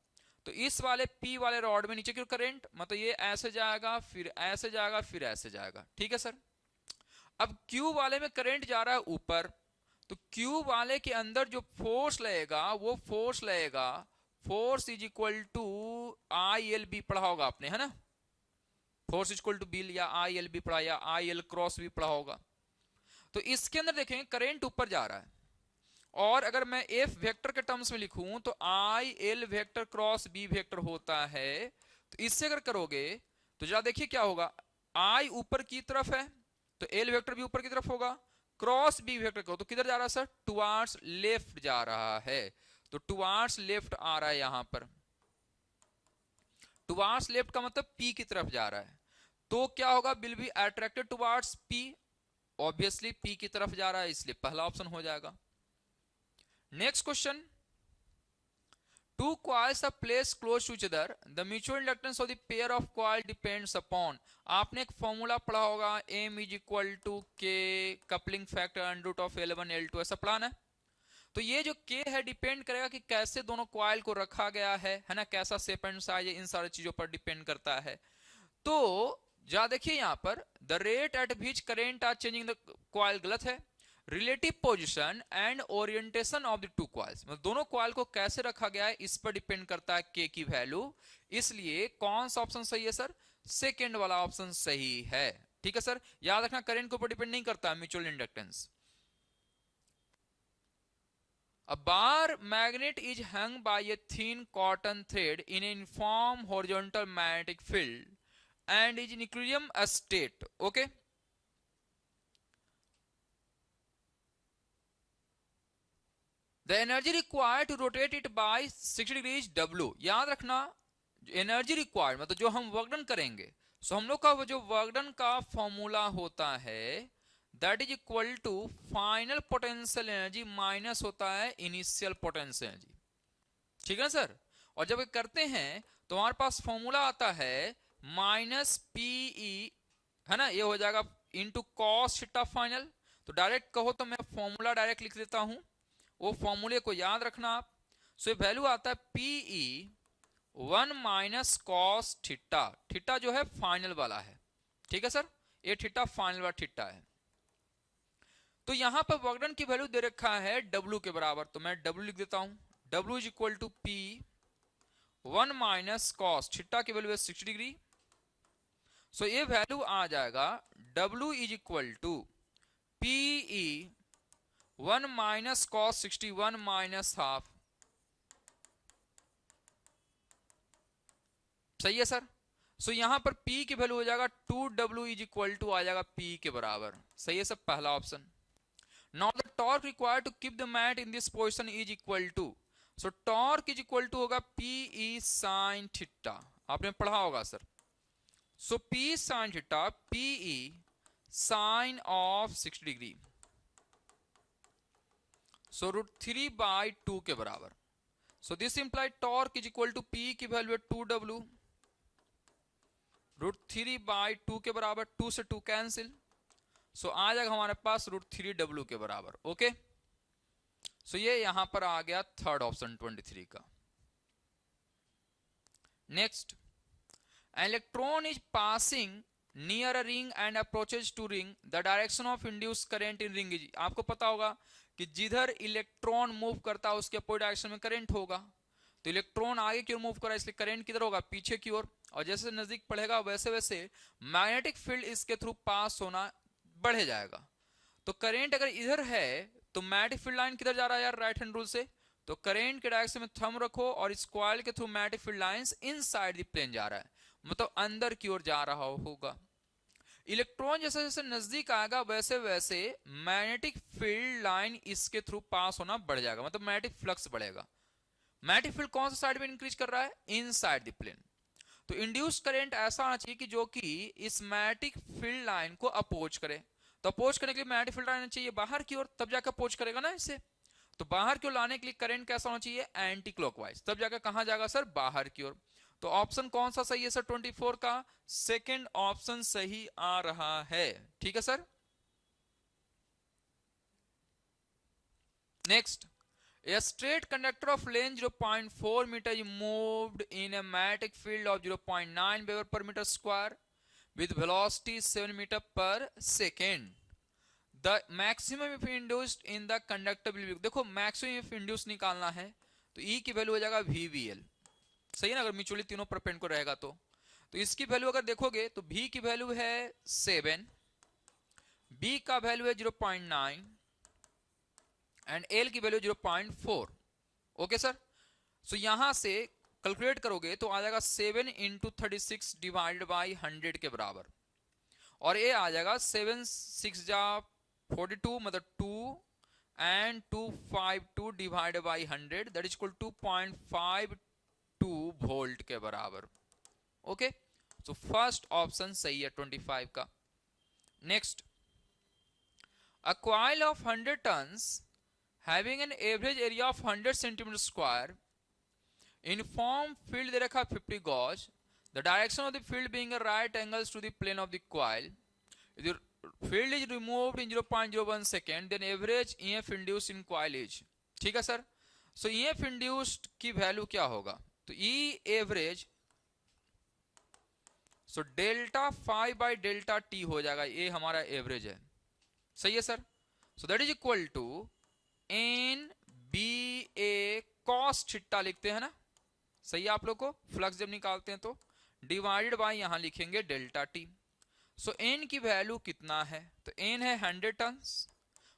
तो इस वाले P वाले रॉड में नीचे की ओर करंट, मतलब ये ऐसे जाएगा फिर ऐसे जाएगा फिर ऐसे जाएगा। ठीक है सर। अब Q वाले में करंट जा रहा है ऊपर, तो Q वाले के अंदर जो फोर्स लगेगा वो फोर्स लगेगा, force is equal to ILB पढ़ा होगा आपने, है ना, फोर्स इक्वल टू बिल या IL भी पढ़ा या IL क्रॉस भी पढ़ा होगा। तो इसके अंदर देखें करंट ऊपर जा रहा है, और अगर मैं F वेक्टर के टर्म्स में लिखूं तो IL vector cross B vector होता है। तो इससे अगर करोगे तो जरा देखिए क्या होगा, I ऊपर की तरफ है तो L वेक्टर भी ऊपर की तरफ होगा, क्रॉस B वेक्टर करो तो किधर जा रहा है सर? टुवार्ड्स लेफ्ट जा रहा है, तो टुवार्ड्स लेफ्ट आ रहा है, यहां पर टुवार्ड्स लेफ्ट का मतलब P की तरफ जा रहा है, तो क्या होगा? Will be attracted towards P, obviously P की तरफ जा रहा है, इसलिए पहला ऑप्शन हो जाएगा। Next question, Two coils are placed close to each other. The mutual inductance of the pair of coil depends upon. आपने एक फॉर्मूला पढ़ा होगा, M is equal to K coupling factor under root of L1L2, ऐसा प्लान है। तो ये जो K है डिपेंड करेगा कि कैसे दोनों कॉइल को रखा गया है ना, कैसा शेप एंड साइज, इन सारी चीजों पर डिपेंड करता है। तो जा देखिए यहां पर the rate at which current are changing the coil गलत है। Relative position and orientation of the two coils, मतलब दोनों कॉइल को कैसे रखा गया है इस पर डिपेंड करता है के की वैल्यू। इसलिए कौन सा ऑप्शन सही है सर? सेकेंड वाला ऑप्शन सही है। ठीक है सर, याद रखना करंट के ऊपर डिपेंड नहीं करता mutual inductance. A bar magnet is hung by a thin cotton thread in a uniform horizontal magnetic field and is in equilibrium state. Okay. The energy required to rotate it by 60 degrees W. याद रखना एनर्जी रिक्वायर्ड मतलब जो हम वर्क डन करेंगे, सो हम लोग का जो वर्क डन का फॉर्मूला होता है that is equal to final potential energy minus होता है इनिशियल पोटेंशियल एनर्जी। ठीक है ना सर? और जब करते हैं तो हमारे पास फॉर्मूला आता है माइनस पीई, है ना, ये हो जाएगा इनटू कॉस थीटा फाइनल। तो डायरेक्ट कहो तो मैं फॉर्मूला डायरेक्ट लिख देता हूं, वो फॉर्मूले को याद रखना आप। सो ये वैल्यू आता है PE 1 minus cos theta, theta जो है फाइनल वाला है। ठीक है सर, ये थीटा फाइनल वाला थीटा है। तो यहां पर वर्क डन की वैल्यू दे रखा है W के बराबर, तो मैं W लिख देता हूं। W is equal to P 1 minus cos theta की वैल्यू है 60 डिग्री। सो ये वैल्यू आ जाएगा W is equal to PE 1 minus cos 61 minus half. सही है सर? सो यहां पर P की वैल्यू हो जाएगा 2W इज इक्वल टू आ जाएगा P के बराबर। सही है सर, पहला option. Now the torque required to keep the mat in this position is equal to, so torque is equal to होगा PE sin theta, आपने पढ़ा होगा sir. So P sin theta PE sin of 60 degree, so √3/2 के बराबर। So this implied torque is equal to P की वैल्यू है 2W, √3/2 के बराबर, 2 से 2 कैंसिल। सो आ जाएगा हमारे पास √3W के बराबर। ओके, सो ये यहां पर आ गया थर्ड ऑप्शन 23 का। Next, electron is passing near a ring and approaches to ring, the direction of induce current in ring is, आपको पता होगा कि जिधर इलेक्ट्रॉन मूव करता है उसके अपोजिट डायरेक्शन में करंट होगा। तो इलेक्ट्रॉन आगे की ओर मूव कर रहा है, इसलिए करंट किधर होगा? पीछे की ओर। और जैसे नजदीक पढ़ेगा वैसे वैसे मैग्नेटिक फील्ड इसके थ्रू पास होना बढ़े जाएगा। तो करंट अगर इधर है तो मैग्नेटिक फील्ड लाइन किधर जा रहा है यार? राइट हैंड रूल से। तो करंट के डायरेक्शन में थंब रखो और इस कॉइल के through magnetic field lines inside the plane जा रहा है, मतलब अंदर की ओर जा रहा होगा। इलेक्ट्रॉन जैसे जैसे नजदीक आएगा वैसे वैसे मैग्नेटिक फील्ड लाइन इसके थ्रू पास होना बढ़ जाएगा, मतलब मैग्नेटिक फ्लक्स बढ़ेगा। मैग्नेटिक फील्ड कौन सा साइड में इंक्रीज कर रहा है? Inside the plane. तो इंड्यूस करंट ऐसा आना चाहिए कि जो कि इस मैग्नेटिक फील्ड लाइन को अपोज करे। तो अपोज करने के लिए मैग्नेटिक फील्ड लाइन चाहिए बाहर की ओर, तब जाकर अपोज करेगा ना इसे। तो बाहर की ओर लाने के लिए करंट कैसा होना चाहिए? एंटी क्लॉकवाइज, तब जाकर कहां जाएगा सर? बाहर की ओर। तो ऑप्शन कौन सा सही है सर? 24 का सेकंड ऑप्शन सही आ रहा है। ठीक है sir. Next, a straight conductor of length 0.4 meter is moved in a magnetic field of 0.9 Weber per meter square with velocity 7 meter per second. The maximum if induced in the conductor will be, देखो maximum if induced निकालना है तो E की वैल्यू हो जाएगा VVL। सही है ना, अगर म्यूचुअली तीनों परपेंडिकुलर रहेगा तो इसकी वैल्यू अगर देखोगे तो V की वैल्यू है 7, B का वैल्यू है 0.9 एंड L की वैल्यू 0.4। ओके सर, सो यहां से कैलकुलेट करोगे तो आ जाएगा 7 × 36 डिवाइडेड बाई 100 के बराबर, और ये आ जाएगा 7 6 जा 42 मतलब 2 and 252 divided by 100 that is equal 2.52 volt के बराबर। ओके, सो फर्स्ट ऑप्शन सही है 25 का। Next, a coil of 100 turns having an average area of 100 centimeter square uniform field दे रखा 50 gauss, the direction of the field being right angles to the plane of the coil, the field is removed in 0.01 second, then average EF induced in coil is, ठीक है सर। सो EF induced की वैल्यू क्या होगा, तो E average, so delta 5 by delta T हो जाएगा, ये हमारा एवरेज है, सही है sir. So that is equal to N B A cos theta लिखते हैं ना, सही है आप लोग को, फ्लक्स जब निकालते हैं तो डिवाइडेड बाय यहां लिखेंगे डेल्टा टी। सो एन की वैल्यू कितना है, तो एन है 100 टन्स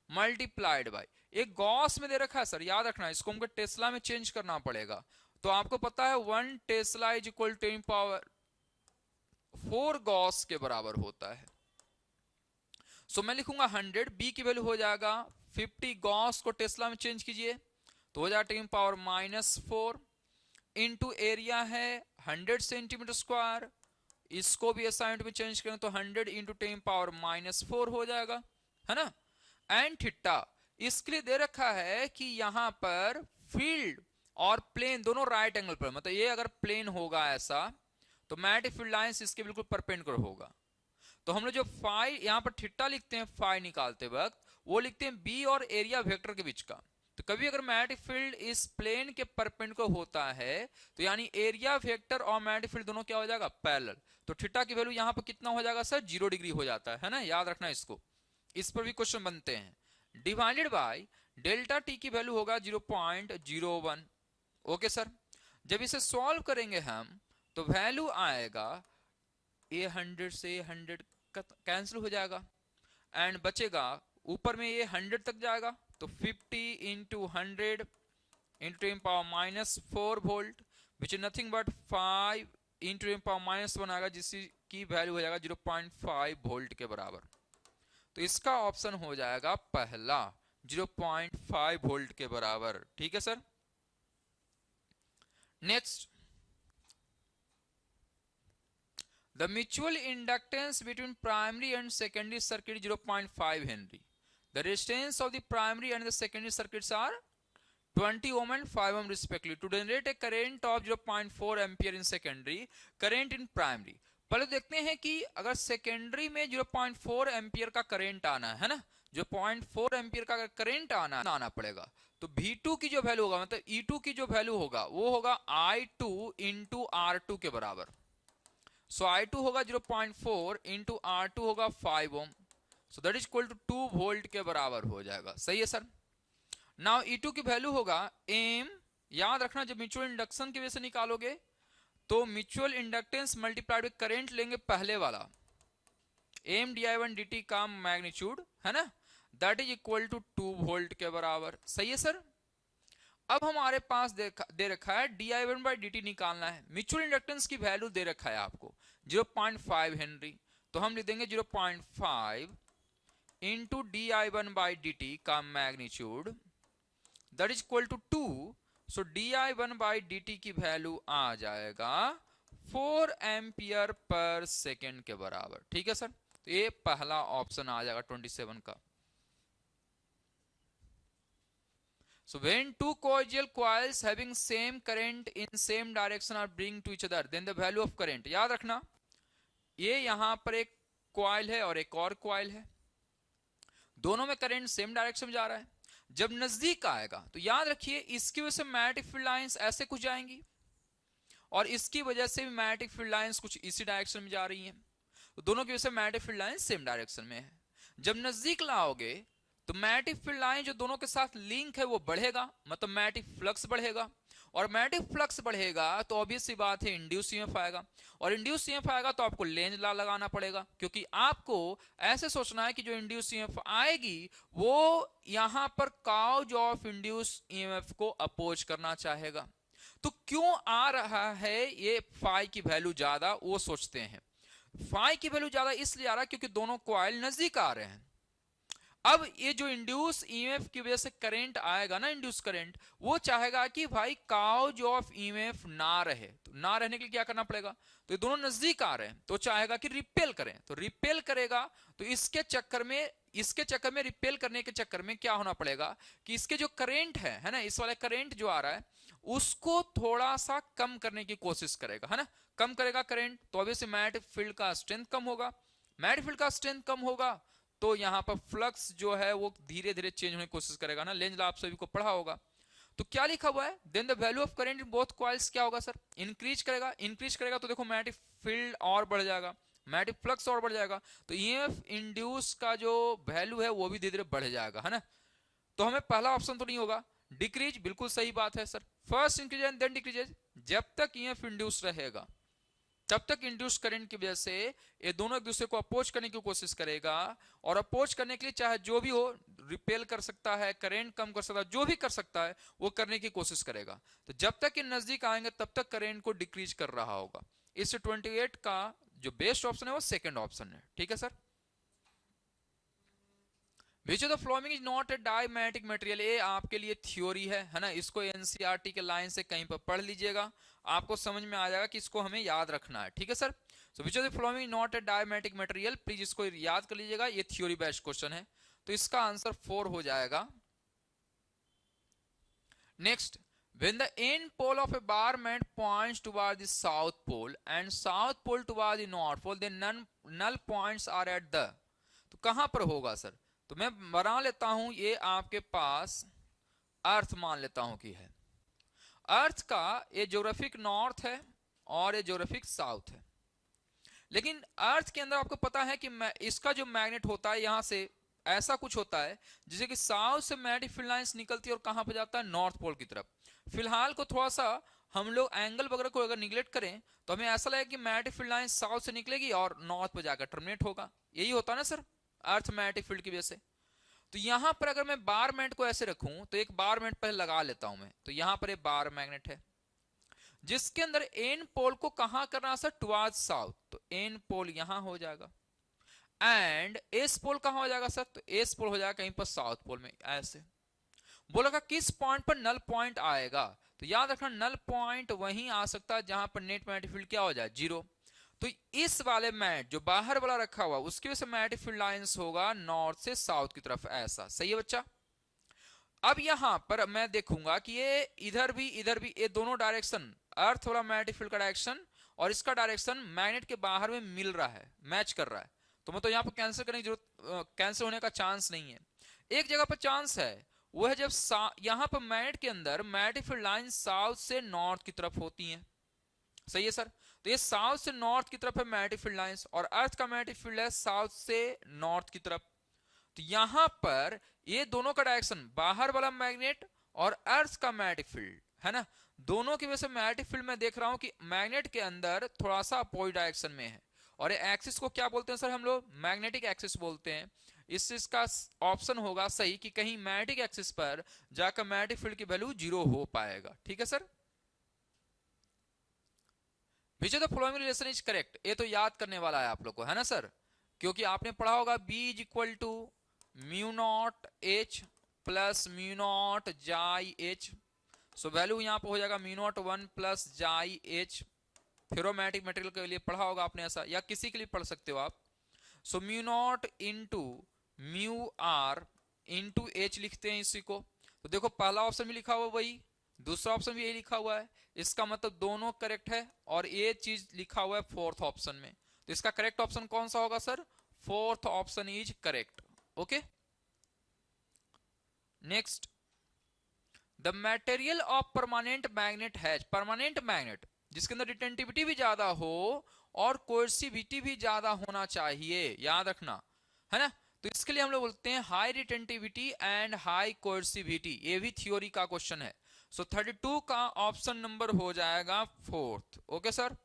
मल्टीप्लाइड बाय, एक गॉस में दे रखा है सर, याद रखना इसको हमको टेस्ला में चेंज करना पड़ेगा। तो आपको पता है 1 tesla is equal to 10 power 4 gauss के बराबर होता है। सो मैं लिखूंगा 100, बी की वैल्यू हो जाएगा 50, गॉस को टेस्ला में चेंज कीजिए तो हो जाएगा 10 पावर -4 इंटू एरिया है 100 सेंटीमीटर स्क्वायर, इसको भी एसआई यूनिट में चेंज करें तो 100 इंटू 10 पावर -4 हो जाएगा, है ना। एंड थीटा इसके लिए दे रखा है कि यहां पर फील्ड और प्लेन दोनों राइट एंगल पर, मतलब ये अगर प्लेन होगा ऐसा तो मैग्नेटिक फील्ड लाइंस इसके बिल्कुल परपेंडिकुलर होगा। तो हम लोग जो फाई यहां पर थीटा लिखते हैं फाई निकालते वक्त, वो लिखते हैं बी और एरिया वेक्टर के बीच का। तो कभी अगर मैग्नेटिक फील्ड इस प्लेन के परपेंडिकुलर होता है तो यानी एरिया वेक्टर और मैग्नेटिक फील्ड दोनों क्या हो जाएगा, पैरेलल। तो थीटा की वैल्यू यहां पर कितना हो जाएगा सर, 0 डिग्री हो जाता है ना, याद रखना इसको, इस पर भी क्वेश्चन बनते हैं। डिवाइडेड बाय डेल्टा टी की वैल्यू होगा 0.01। ओके सर, जब इसे सॉल्व करेंगे हम तो वैल्यू आएगा ये 100 से 100 कैंसिल हो जाएगा एंड बचेगा ऊपर में ये 100 तक जाएगा तो 50 into 100 into 10 power -4 volt which is nothing but 5 into 10 power -1 आएगा, जिसकी वैल्यू हो जाएगा 0.5 वोल्ट के बराबर। तो इसका ऑप्शन हो जाएगा पहला 0.5 वोल्ट के बराबर, ठीक है sir. Next, the mutual inductance between primary and secondary circuit is 0.5 Henry. The resistance of the primary and the secondary circuits are 20 ohm and 5 ohm respectively. To generate a current of 0.4 ampere in secondary, current in primary. पहले देखते हैं कि अगर सेकेंडरी में 0.4 एम्पियर का करंट आना है ना, जो 0.4 एम्पियर का करंट आना पड़ेगा तो V2 की जो वैल्यू होगा, मतलब E2 की जो वैल्यू होगा वो होगा I2 इंटू R2 के बराबर। सो I2 होगा 0.4 इंटू R2 होगा 5 ohm, so that is equal to 2 volt के बराबर हो जाएगा, सही है सर। नाउ E2 की वैल्यू होगा एम, याद रखना जब म्यूचुअल इंडक्शन की वजह से निकालोगे तो mutual inductance multiplied with current लेंगे पहले वाला, एम di1 dt का मैग्नीट्यूड है ना, that is equal to 2 volt के बराबर, सही है सर। अब हमारे पास दे रखा है di1/dt निकालना है, म्यूचुअल इंडक्टेंस की वैल्यू दे रखा है आपको 0.5 हेनरी, तो हम लिख देंगे 0.5 इंटू di1/dt का magnitude that is equal to 2, so di1/dt की वैल्यू आ जाएगा 4 एम्पियर पर सेकेंड के बराबर, ठीक है सर। तो ये पहला ऑप्शन आ जाएगा 27 का। So when two coaxial coils having same current in same direction are bring to each other, then the value of current, याद रखना ये यहां पर एक कॉइल है और एक और कॉइल है, दोनों में करंट सेम डायरेक्शन में जा रहा है। जब नजदीक आएगा तो याद रखिए इसकी वजह से मैग्नेटिक फील्ड लाइंस ऐसे कुछ जाएंगी और इसकी वजह से भी मैग्नेटिक फील्ड लाइंस कुछ इसी डायरेक्शन में जा रही हैं, तो दोनों की वजह से magnetic field lines same direction में है। जब नजदीक लाओगे तो मैग्नेटिक फील्ड लाइन जो दोनों के साथ लिंक है वो बढ़ेगा, मतलब मैग्नेटिक फ्लक्स बढ़ेगा, और मैग्नेटिक फ्लक्स बढ़ेगा तो ऑब्वियस सी बात है इंड्यूस ईएमएफ आएगा, और इंड्यूस ईएमएफ आएगा तो आपको लेंज लॉ लगाना पड़ेगा, क्योंकि आपको ऐसे सोचना है कि जो इंड्यूस ईएमएफ आएगी वो यहां पर काउज ऑफ इंड्यूस ईएमएफ को अपोज करना चाहेगा। तो क्यों आ रहा है ये फाई की वैल्यू ज्यादा, वो सोचते हैं। फाई की वैल्यू ज्यादा इसलिए आ रहा है क्योंकि दोनों कॉइल नजदीक आ रहे हैं। अब ये जो इंड्यूस ईएमएफ की वजह से करंट आएगा ना, इंड्यूस करंट, वो चाहेगा कि भाई काउज ऑफ ईएमएफ ना रहे, तो ना रहने के लिए क्या करना पड़ेगा, तो ये दोनों नजदीक आ रहे हैं तो चाहेगा कि रिपेल करें, तो रिपेल करेगा तो इसके चक्कर में रिपेल करने के चक्कर में क्या होना पड़ेगा कि इसके जो करंट है ना, इस वाले करंट जो आ रहा है उसको थोड़ा सा कम करने की कोशिश करेगा, है ना, कम करेगा करंट, तो ऑब्वियसली मैग्नेटिक फील्ड का स्ट्रेंथ कम होगा। मैग्नेटिक फील्ड का स्ट्रेंथ कम होगा तो यहाँ पर फ्लक्स जो है वो धीरे धीरे चेंज होने की कोशिश करेगा ना। लेंज लॉ आप सभी को पढ़ा होगा। तो क्या लिखा हुआ है, then the value of current in both coils क्या होगा सर, इंक्रीज करेगा। इंक्रीज करेगा तो देखो मैग्नेटिक फील्ड और बढ़ जाएगा, मैग्नेटिक फ्लक्स और बढ़ जाएगा, तो ईएमएफ इंड्यूस का जो वैल्यू है वो भी धीरे धीरे बढ़ जाएगा, है ना। तो हमें पहला ऑप्शन तो नहीं होगा, डिक्रीज, बिल्कुल सही बात है sir. First increase and then decreases, जब तक ईएमएफ इंड्यूस रहेगा तब तक इंड्यूस करंट की वजह से ये दोनों एक दूसरे को अपोज करने की कोशिश करेगा, और अपोज करने के लिए चाहे जो भी हो, रिपेल कर सकता है, करंट कम कर सकता है, जो भी कर सकता है वो करने की कोशिश करेगा। तो जब तक ये नजदीक आएंगे तब तक करंट को डिक्रीज कर रहा होगा। इस 28 का जो बेस्ट ऑप्शन है वो सेकंड ऑप्शन है, ठीक है sir. Which of the following is not a diamagnetic material, ये आपके लिए थ्योरी है ना, इसको एनसीईआरटी के लाइन से कहीं पर पढ़ लीजिएगा, आपको समझ में आ जाएगा कि इसको हमें याद रखना है, ठीक है sir. So which of the following not a diamagnetic material, please इसको याद कर लीजिएगा, ये थ्योरी बेस्ड क्वेश्चन है। तो इसका आंसर 4 हो जाएगा। Next, when the end pole of a bar magnet points toward the south pole and south pole toward the north pole, then null points are at the, तो कहां पर होगा सर, तो मैं बना लेता हूं, ये आपके पास अर्थ मान लेता हूं कि है। अर्थ का ये ज्योग्राफिक नॉर्थ है और ये ज्योग्राफिक साउथ है, लेकिन अर्थ के अंदर आपको पता है कि इसका जो मैग्नेट होता है यहां से ऐसा कुछ होता है जिसे कि साउथ से मैग्नेटिक फील्ड लाइंस निकलती है और कहां पर जाता है, नॉर्थ पोल की तरफ। फिलहाल को थोड़ा सा हम लोग एंगल वगैरह को अगर निगलेक्ट करें तो हमें ऐसा लगेगा कि मैग्नेटिक फील्ड लाइन साउथ से निकलेगी और नॉर्थ पर जाकर टर्मिनेट होगा, यही होता है ना सर अर्थ मैग्नेटिक फील्ड की वजह से। तो यहां पर अगर मैं बार मैग्नेट को ऐसे रखूं तो एक बार मैग्नेट पहले लगा लेता हूं मैं, तो यहां पर एक बार मैग्नेट है जिसके अंदर एन पोल को कहां करना सर, टुवर्ड्स साउथ, तो एन पोल यहां हो जाएगा, एंड एस पोल कहां हो जाएगा सर, तो एस पोल हो जाएगा कहीं पर साउथ पोल में। ऐसे बोलेगा किस पॉइंट पर नल पॉइंट आएगा, तो याद रखना नल पॉइंट वहीं आ सकता है जहां पर नेट मैग्नेटिक फील्ड क्या हो जाए, जीरो। तो इस वाले मैट जो बाहर वाला रखा हुआ उसकी वजह से मैग्नेटिक फील्ड लाइंस होगा नॉर्थ से साउथ की तरफ, ऐसा सही है बच्चा। अब यहां पर मैं देखूंगा कि ये इधर भी ये दोनों डायरेक्शन, अर्थ वाला मैग्नेटिक फील्ड का डायरेक्शन और इसका डायरेक्शन मैग्नेट के बाहर में मिल रहा है, मैच कर रहा है, तो मतलब यहाँ पर कैंसिल करने की जरूरत, कैंसिल होने का चांस नहीं है। एक जगह पर चांस है, वो है जब यहां पर मैग्नेट के अंदर मैग्नेटिक फील्ड लाइन साउथ से नॉर्थ की तरफ होती हैं, सही है सर। तो ये साउथ से नॉर्थ की तरफ है मैग्नेटिक फील्ड लाइंस, और अर्थ का मैग्नेटिक फील्ड है साउथ से नॉर्थ की तरफ। तो यहां पर ये दोनों का डायरेक्शन, बाहर वाला मैग्नेट और अर्थ का मैग्नेटिक फील्ड है ना, दोनों की वजह से मैग्नेटिक फील्ड में देख रहा हूं कि मैग्नेट के अंदर थोड़ा सा अपोजिट डायरेक्शन में है, और ये एक्सिस को क्या बोलते हैं सर, हम लोग मैग्नेटिक एक्सिस बोलते हैं। इसका ऑप्शन होगा सही कि कहीं मैग्नेटिक एक्सिस पर जाकर मैग्नेटिक फील्ड की वैल्यू जीरो हो पाएगा, ठीक है sir. Which of the following relation is correct, ये तो याद करने वाला है आप लोग को, है ना सर, क्योंकि आपने पढ़ा होगा B is equal to mu naught H plus mu naught chi H। So value यहां पर हो जाएगा mu naught 1 plus chi H। Ferromagnetic material के लिए पढ़ा होगा आपने ऐसा, या किसी के लिए पढ़ सकते हो आप। So mu naught into mu R into H लिखते हैं इसी को। तो देखो पहला ऑप्शन भी लिखा हुआ वही, दूसरा ऑप्शन भी यही लिखा हुआ है, इसका मतलब दोनों करेक्ट है, और ये चीज लिखा हुआ है फोर्थ ऑप्शन में। तो इसका करेक्ट ऑप्शन कौन सा होगा sir, fourth option is correct, okay. Next, the material of permanent magnet has, permanent magnet जिसके अंदर रिटेंटिविटी भी ज्यादा हो और कोर्सिविटी भी ज्यादा होना चाहिए, याद रखना, है ना। तो इसके लिए हम लोग बोलते हैं हाई रिटेंटिविटी एंड हाई कोर्सिविटी, ये भी थ्योरी का क्वेश्चन है। सो 32 का ऑप्शन नंबर हो जाएगा fourth, okay sir.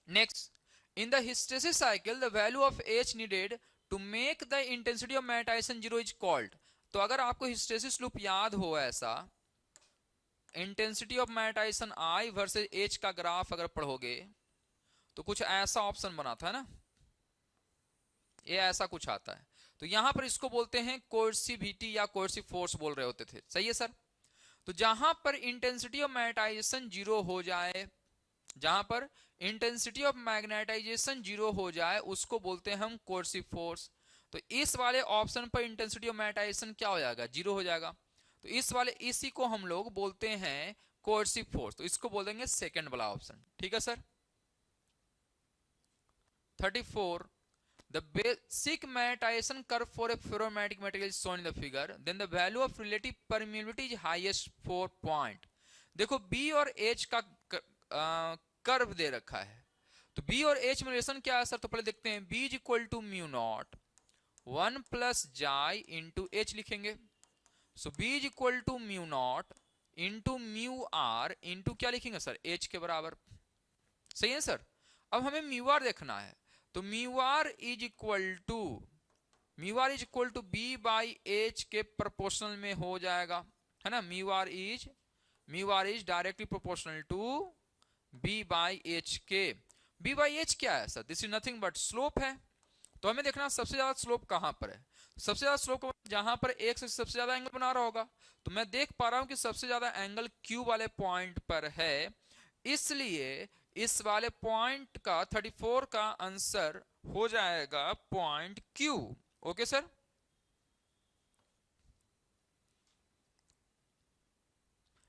Next, in the hysteresis cycle the value of H needed to make the intensity of magnetization zero is called. तो अगर आपको हिस्टेरेसिस लूप याद हो, ऐसा intensity of magnetization I versus H का ग्राफ अगर पढ़ोगे तो कुछ ऐसा ऑप्शन बना था ना, ये ऐसा कुछ आता है। तो यहां पर इसको बोलते हैं कोर्सिविटी या कोर्सिव फोर्स बोल रहे होते थे, सही है सर। तो जहां पर इंटेंसिटी ऑफ मैग्नेटाइजेशन जीरो हो जाए, जहां पर इंटेंसिटी ऑफ मैग्नेटाइजेशन जीरो हो जाए उसको बोलते हैं हम कोर्सिव फोर्स। तो इस वाले ऑप्शन पर इंटेंसिटी ऑफ मैग्नेटाइजेशन क्या हो जाएगा, जीरो हो जाएगा। तो तो इस वाले इसी को हम लोग बोलते हैं कोएर्सिव फोर्स, तो इसको बोल देंगे सेकंड वाला ऑप्शन। ठीक है sir. 34 the basic magnetization curve for a ferromagnetic material is shown in the figure, then the value of relative permeability is highest for point। देखो B और H का कर्व दे रखा है, तो B और H में रिलेशन क्या है सर, तो पहले देखते हैं। B is equal to mu naught 1 plus chi into H लिखेंगे। So B is equal to mu naught into mu R into क्या लिखेंगे सर, H के बराबर। सही है सर। अब हमें म्यू आर देखना है, तो mu R is equal to B by H के प्रोपोर्शनल में हो जाएगा, है ना। Mu R is directly proportional to B by H के। बी बाई एच क्या है sir, this is nothing but slope है। तो हमें देखना सबसे ज्यादा स्लोप कहां पर है। सबसे ज्यादा स्लोप जहां पर एक से सबसे ज्यादा एंगल बना रहा होगा, तो मैं देख पा रहा हूं कि सबसे ज्यादा एंगल क्यू वाले पॉइंट पर है, इसलिए इस वाले पॉइंट का 34 का आंसर हो जाएगा point Q. Okay sir.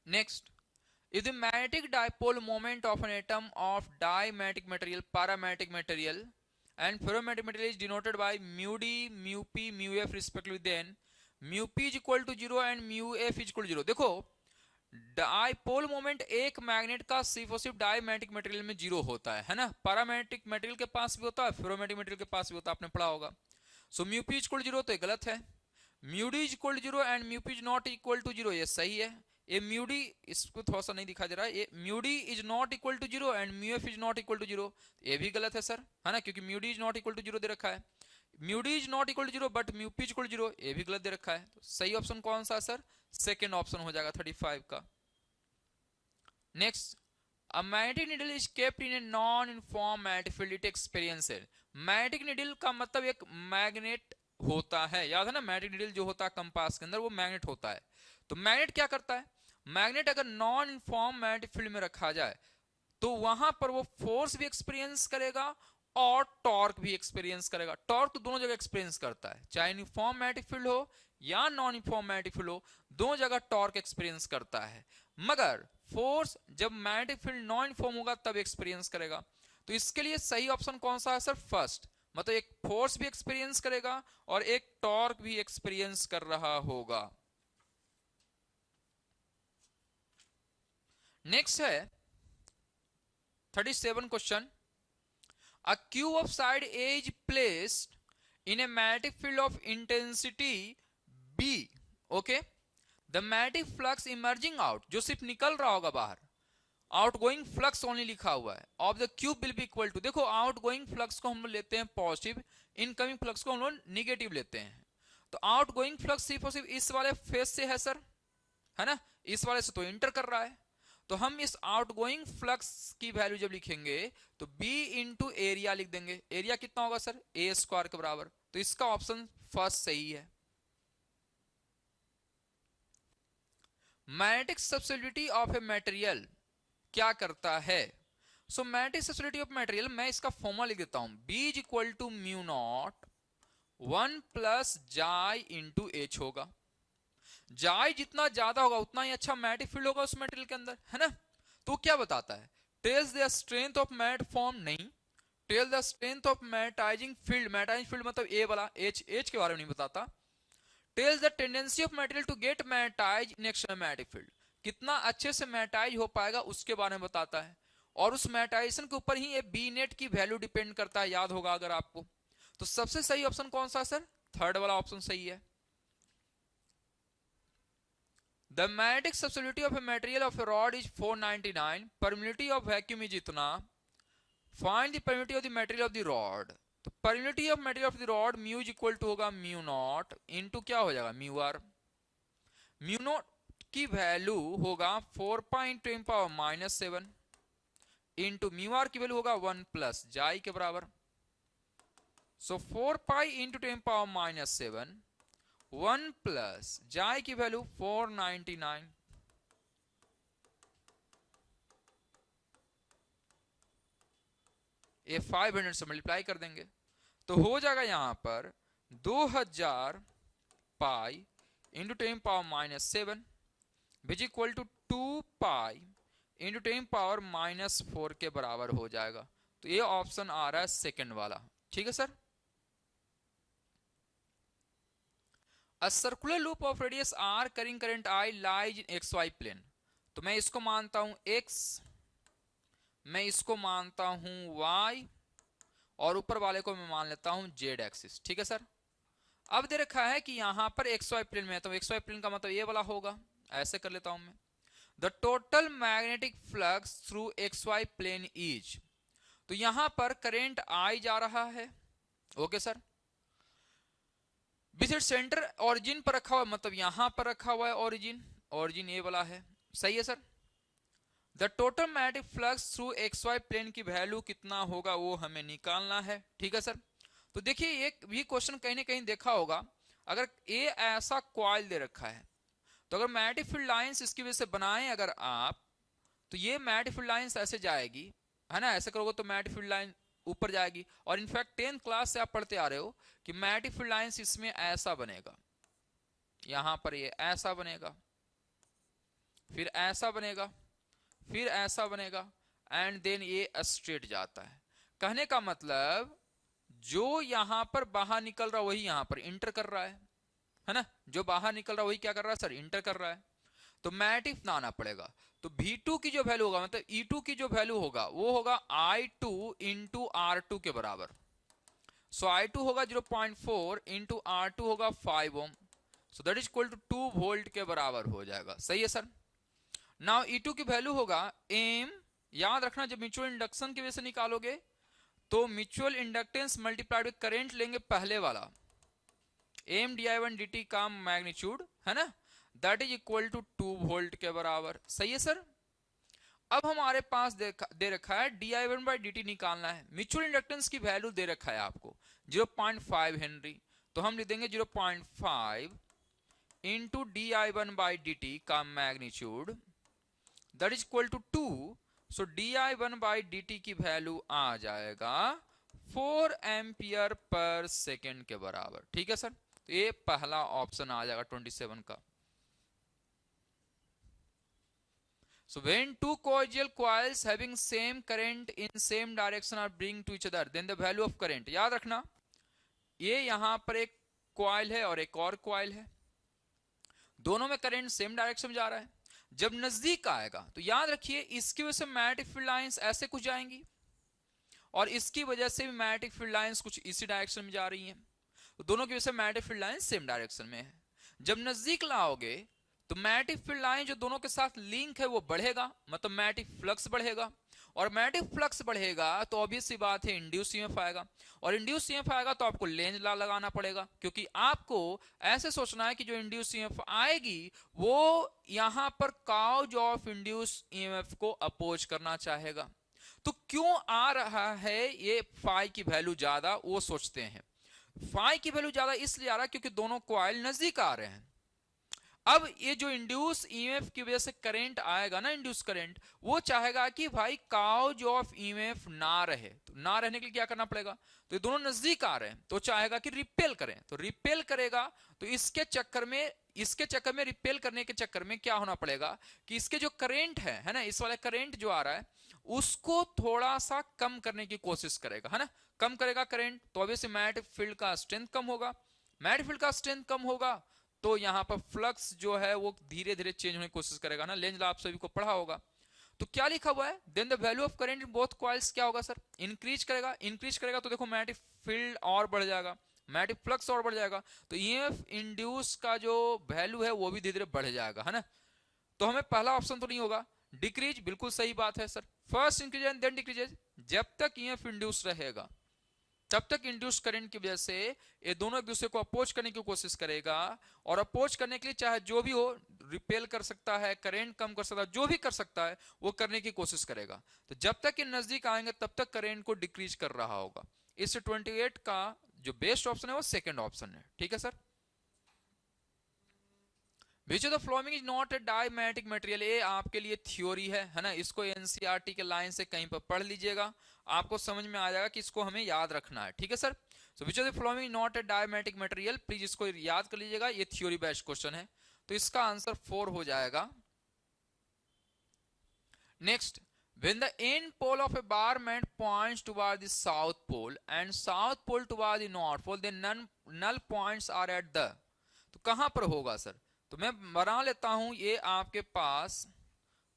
Next, if the magnetic dipole moment of an atom of dimagnetic material, paramagnetic material and ferromagnetic material is denoted by mu d, mu p, mu f respectively, then mu p is equal to 0 and mu f is equal to 0। देखो डाइपोल मोमेंट एक मैग्नेट का सिर्फ और सिर्फ डायमैग्नेटिक मटेरियल में 0 होता है ना। पैरामैग्नेटिक मटेरियल के पास भी होता है, फेरोमैग्नेटिक मटेरियल के पास भी होता है, आपने पढ़ा होगा। सो म्यू पी इक्वल 0 तो ये गलत है। Mu D equal 0 and mu P is not equal to 0 ये सही है। ये म्यू डी, इसको थोड़ा सा नहीं दिखा दे रहा है, ये mu D is not equal to 0 and mu F is not equal to 0, ये भी गलत है सर, है ना, क्योंकि mu D is not equal to 0 दे रखा है। Mu D is not equal to 0 but mu P is equal to 0, ये भी गलत दे रखा है। तो सही ऑप्शन कौन सा है सर, सेकेंड ऑप्शन हो जाएगा 35 का। Next, a magnetic needle is kept in a non-uniform magnetic field it experiences। Magnetic needle का मतलब एक मैग्नेट होता है, याद है ना, मैग्नेटिक नीडल जो होता है कंपास के अंदर वो मैग्नेट होता है। तो मैग्नेट क्या करता है, मैग्नेट अगर नॉन यूनिफॉर्म मैग्नेटिक फील्ड में रखा जाए तो वहां पर वो फोर्स भी एक्सपीरियंस करेगा और टॉर्क भी एक्सपीरियंस करेगा। टॉर्क तो दोनों जगह एक्सपीरियंस करता है, चाहे यूनिफॉर्म मैग्नेटिक फील्ड हो या नॉन यूनिफॉर्म मैग्नेटिक फील्ड हो, दोनों जगह टॉर्क एक्सपीरियंस करता है। मगर फोर्स जब मैग्नेटिक फील्ड नॉन यूनिफॉर्म होगा तब एक्सपीरियंस करेगा। तो इसके लिए सही ऑप्शन कौन सा है सर, फर्स्ट, मतलब एक फोर्स भी एक्सपीरियंस करेगा और एक टॉर्क भी एक्सपीरियंस कर रहा होगा। नेक्स्ट है 37 question, a cube of side A is placed in a magnetic field of intensity B. Okay, the magnetic flux emerging out, जो सिर्फ निकल रहा होगा बाहर, आउटगोइंग फ्लक्स ओनली लिखा हुआ है, of the cube will be equal to, देखो आउटगोइंग फ्लक्स को हम लोग लेते हैं पॉजिटिव, इनकमिंग फ्लक्स को हम लोग निगेटिव लेते हैं। तो आउटगोइंग फ्लक्स सिर्फ और सिर्फ इस वाले फेस से है सर, है ना, इस वाले से तो इंटर कर रहा है। तो हम इस आउटगोइंग फ्लक्स की वैल्यू जब लिखेंगे तो B इंटू एरिया लिख देंगे। एरिया कितना होगा सर, ए स्क्वायर के बराबर। तो इसका ऑप्शन फर्स्ट सही है। Magnetic susceptibility of a material क्या करता है। सो मैग्नेटिक सब्सिडिटी ऑफ मटेरियल, मैं इसका फॉर्मूला लिख देता हूं, B is equal to mu naught 1 plus chi into H होगा। जाई जितना ज्यादा होगा उतना ही अच्छा मैग्नेटिक फील्ड होगा उस मटेरियल के अंदर, है ना। तो क्या बताता है, tells the strength of magnet form, नहीं, tell the strength of magnetising field. Magnetising field मतलब ए वाला एच के बारे में नहीं बताता। Tells the tendency of material to get magnetise in external magnetic field, कितना अच्छे से मैग्नेटाइज हो पाएगा उसके बारे में बताता है। और उस मैग्नेटाइजेशन के ऊपर ही ये बी नेट की वैल्यू डिपेंड करता है, याद होगा अगर आपको। तो सबसे सही ऑप्शन कौन सा सर, थर्ड वाला ऑप्शन सही है। The magnetic susceptibility of a material of a rod is 499, permeability of vacuum is इतना, find the permeability of the material of the rod। तो permeability of material of the rod mu is equal to होगा म्यू नॉट इंटू क्या हो जाएगा म्यू आर। म्यू नॉट की वैल्यू होगा 4.10⁻⁻7 इंटू म्यू आर की वैल्यू होगा 1 प्लस जाई के बराबर। सो 4 पाई इंटू 10⁻⁻7 1 प्लस जाई की वैल्यू 499, ये 500 से मल्टीप्लाई कर देंगे तो हो जाएगा यहां पर 2000 pi into 10 power -7 which equal to 2 pi into 10 power -4 के बराबर हो जाएगा। तो ये ऑप्शन आ रहा है सेकंड वाला। ठीक है sir. A circular loop of radius r carrying current I lies in xy plane। तो मैं इसको मानता हूं x, मैं इसको मानता हूं y, और ऊपर वाले को मैं मान लेता हूं z एक्सिस। ठीक है सर। अब दे रखा है कि यहां पर xy प्लेन में है, तो xy प्लेन का मतलब ये वाला होगा। ऐसे कर लेता हूं मैं। The total magnetic flux through xy plane is, तो यहां पर करंट I जा रहा है। Okay sir. Visit centre origin पर रखा हुआ, मतलब यहां पर रखा हुआ है ओरिजिन, ओरिजिन ये वाला है। सही है sir. The total magnetic flux through XY plane की वैल्यू कितना होगा वो हमें निकालना है। ठीक है सर। तो देखिए एक भी क्वेश्चन कहीं ना कहीं देखा होगा, अगर ए ऐसा कॉइल दे रखा है, तो अगर मैग्नेटिक फील्ड लाइंस इसकी वजह से बनाएं अगर आप, तो ये मैग्नेटिक फील्ड लाइंस ऐसे जाएगी, है ना। ऐसे करोगे तो मैग्नेटिक फील्ड लाइन ऊपर जाएगी। और इनफैक्ट 10th क्लास से आप पढ़ते आ रहे हो कि मैग्नेटिक फील्ड लाइंस इसमें ऐसा बनेगा, यहां पर ये ऐसा बनेगा, फिर ऐसा बनेगा, फिर ऐसा बनेगा, एंड देन ये स्ट्रेट जाता है। कहने का मतलब जो यहां पर बाहर निकल रहा वही यहां पर इंटर कर रहा है ना। जो बाहर निकल रहा वही क्या कर रहा है सर, इंटर कर रहा है। तो मैग्नेटिक ना आना पड़ेगा। तो V2 की जो वैल्यू होगा, मतलब E2 की जो वैल्यू होगा वो होगा I2 इंटू R2 के बराबर। सो I2 होगा 0.4 इंटू R2 होगा 5 ohm. So that is equal to 2 volt के बराबर हो जाएगा। सही है सर। नाउ E2 की वैल्यू होगा एम, याद रखना जब म्यूचुअल इंडक्शन की वजह से निकालोगे तो mutual inductance multiplied with current लेंगे पहले वाला, एम di1 dt का मैग्नीट्यूड, है ना, that is equal to 2 volt के बराबर। सही है सर। अब हमारे पास दे रखा है di1 बाई dt निकालना है। म्यूचुअल इंडक्टेंस की वैल्यू दे रखा है आपको 0.5 हेनरी, तो हम लिख देंगे 0.5 इंटू di1 बाई dt का magnitude that is equal to 2। So di1 by dt की वैल्यू आ जाएगा 4 एम्पियर पर सेकेंड के बराबर। ठीक है सर। तो ये पहला ऑप्शन आ जाएगा 27 का। So when two coaxial coils having same current in same direction are bring to each other, then the value of current, याद रखना ये यहां पर एक कॉइल है और एक और कॉइल है, दोनों में करंट सेम डायरेक्शन में जा रहा है। जब नजदीक आएगा तो याद रखिए इसकी वजह से मैग्नेटिक फील्ड लाइंस ऐसे कुछ जाएंगी, और इसकी वजह से भी मैग्नेटिक फील्ड लाइंस कुछ इसी डायरेक्शन में जा रही हैं। तो दोनों की वजह से magnetic field lines same direction में है। जब नजदीक लाओगे तो मैग्नेटिक फील्ड लाइन जो दोनों के साथ लिंक है वो बढ़ेगा, मतलब मैग्नेटिक फ्लक्स बढ़ेगा, और मैग्नेटिक फ्लक्स बढ़ेगा तो ऑब्वियस सी बात है इंड्यूस ईएमएफ आएगा, और इंड्यूस ईएमएफ आएगा तो आपको लेंज लॉ लगाना पड़ेगा, क्योंकि आपको ऐसे सोचना है कि जो इंड्यूस ईएमएफ आएगी वो यहां पर काउज ऑफ इंड्यूस ईएमएफ को अपोज करना चाहेगा। तो क्यों आ रहा है ये फाई की वैल्यू ज्यादा, वो सोचते हैं। फाई की वैल्यू ज्यादा इसलिए आ रहा है क्योंकि दोनों कॉइल नजदीक आ रहे हैं। अब ये जो इंड्यूस ईएमएफ की वजह से करंट आएगा ना, इंड्यूस करंट, वो चाहेगा कि भाई काउज ऑफ ईएमएफ ना रहे। तो ना रहने के लिए क्या करना पड़ेगा, तो ये दोनों नजदीक आ रहे हैं तो चाहेगा कि रिपेल करें, तो रिपेल करेगा। तो इसके चक्कर में रिपेल करने के चक्कर में क्या होना पड़ेगा कि इसके जो करंट है ना, इस वाले करंट जो आ रहा है उसको थोड़ा सा कम करने की कोशिश करेगा, है ना, कम करेगा करंट, तो ऑब्वियसली मैग्नेटिक फील्ड का स्ट्रेंथ कम होगा। मैग्नेटिक फील्ड का स्ट्रेंथ कम होगा तो यहां पर फ्लक्स जो है वो धीरे धीरे चेंज होने की कोशिश करेगा ना। लेंज लॉ आप सभी को पढ़ा होगा। तो क्या लिखा हुआ है, then the value of current in both coils क्या होगा सर, इंक्रीज करेगा। इंक्रीज करेगा तो देखो मैग्नेटिक फील्ड और बढ़ जाएगा, मैग्नेटिक फ्लक्स और बढ़ जाएगा, तो ईएमएफ इंड्यूस का जो वैल्यू है वो भी धीरे धीरे बढ़ जाएगा, है ना। तो हमें पहला ऑप्शन तो नहीं होगा, डिक्रीज, बिल्कुल सही बात है sir. First increase and then decreases, जब तक ईएमएफ इंड्यूस रहेगा तब तक इंड्यूस करंट की वजह से ये दोनों एक दूसरे को अपोज करने की कोशिश करेगा, और अपोज करने के लिए चाहे जो भी हो, रिपेल कर सकता है, करंट कम कर सकता है, जो भी कर सकता है वो करने की कोशिश करेगा। तो जब तक ये नजदीक आएंगे तब तक करंट को डिक्रीज कर रहा होगा। इस 28 का जो बेस्ट ऑप्शन है वो सेकंड ऑप्शन है। ठीक है sir. Which of the following is not a diamagnetic material, ये आपके लिए थ्योरी है ना, इसको एनसीईआरटी के लाइन से कहीं पर पढ़ लीजिएगा, आपको समझ में आ जाएगा कि इसको हमें याद रखना है। ठीक है sir. So which of the following not a डायमेटिक material, please इसको याद कर लीजिएगा, ये थ्योरी बेस्ड क्वेश्चन है। तो इसका आंसर 4 हो जाएगा। Next, when the end pole of a bar mat points toward the south pole and south pole toward the north pole, then null points are at the, तो कहां पर होगा सर? तो मैं बना लेता हूं, ये आपके पास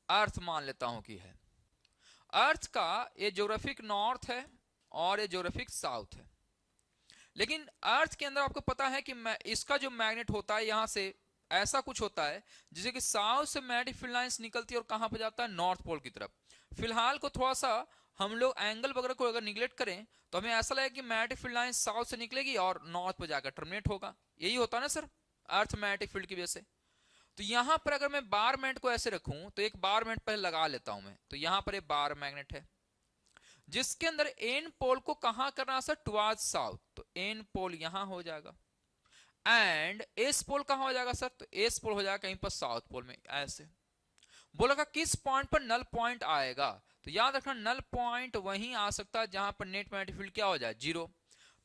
अर्थ मान लेता हूं कि है। अर्थ का ये ज्योग्राफिक नॉर्थ है और ये ज्योग्राफिक साउथ है, लेकिन अर्थ के अंदर आपको पता है कि इसका जो मैग्नेट होता है यहां से ऐसा कुछ होता है जिसे कि साउथ से मैग्नेटिक फील्ड लाइंस निकलती है और कहां पर जाता है? नॉर्थ पोल की तरफ। फिलहाल को थोड़ा सा हम लोग एंगल वगैरह को अगर निगलेक्ट करें तो हमें ऐसा लगेगा कि मैग्नेटिक फील्ड लाइन साउथ से निकलेगी और नॉर्थ पर जाकर टर्मिनेट होगा। यही होता है ना सर अर्थ मैग्नेटिक फील्ड की वजह से। तो यहां पर अगर मैं बार मैग्नेट को ऐसे रखूं तो एक बार मैग्नेट पहले लगा लेता हूं मैं, तो यहां पर एक बार मैग्नेट है जिसके अंदर एन पोल को कहां करना सर? Toward south. तो एन पोल यहां हो जाएगा एंड एस पोल कहां हो जाएगा सर? तो एस पोल हो जाएगा कहीं पर साउथ पोल में। ऐसे बोला किस पॉइंट पर नल पॉइंट आएगा? तो याद रखना नल पॉइंट वहीं आ सकता है जहां पर नेट मैग्नेटिक फील्ड क्या हो जाए? 0।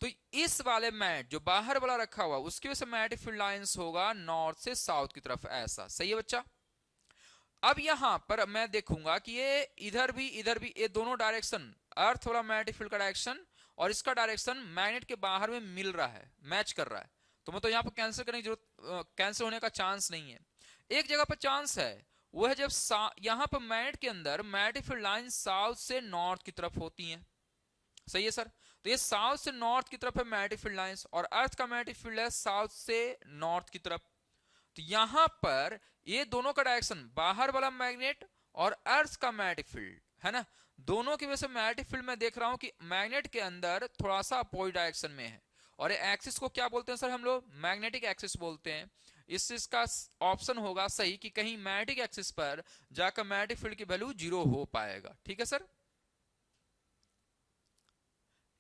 तो इस वाले मैट जो बाहर वाला रखा हुआ उसकी वजह से मैग्नेटिक फील्ड लाइंस होगा नॉर्थ से साउथ की तरफ। ऐसा सही है बच्चा। अब यहां पर मैं देखूंगा कि ये इधर भी ये दोनों डायरेक्शन, अर्थ वाला मैग्नेटिक फील्ड का डायरेक्शन और इसका डायरेक्शन मैग्नेट के बाहर में मिल रहा है, मैच कर रहा है। तो मतलब यहां पर कैंसिल करने की जरूरत, कैंसिल होने का चांस नहीं है। एक जगह पर चांस है, वो है जब यहां पर मैग्नेट के अंदर मैग्नेटिक फील्ड लाइन साउथ से नॉर्थ की तरफ होती हैं। सही है सर। तो ये साउथ से नॉर्थ की तरफ है मैग्नेटिक फील्ड लाइंस और अर्थ का मैग्नेटिक फील्ड है साउथ से नॉर्थ की तरफ। तो यहां पर ये दोनों का डायरेक्शन, बाहर वाला मैग्नेट और अर्थ का मैग्नेटिक फील्ड है ना, दोनों की वजह से मैग्नेटिक फील्ड में देख रहा हूं कि मैग्नेट के अंदर थोड़ा सा अपोजिट डायरेक्शन में है। और ये एक्सिस को क्या बोलते हैं सर? हम लोग मैग्नेटिक एक्सिस बोलते हैं। इसका ऑप्शन होगा सही कि कहीं मैग्नेटिक एक्सिस पर जाकर मैग्नेटिक फील्ड की वैल्यू 0 हो पाएगा। ठीक है sir.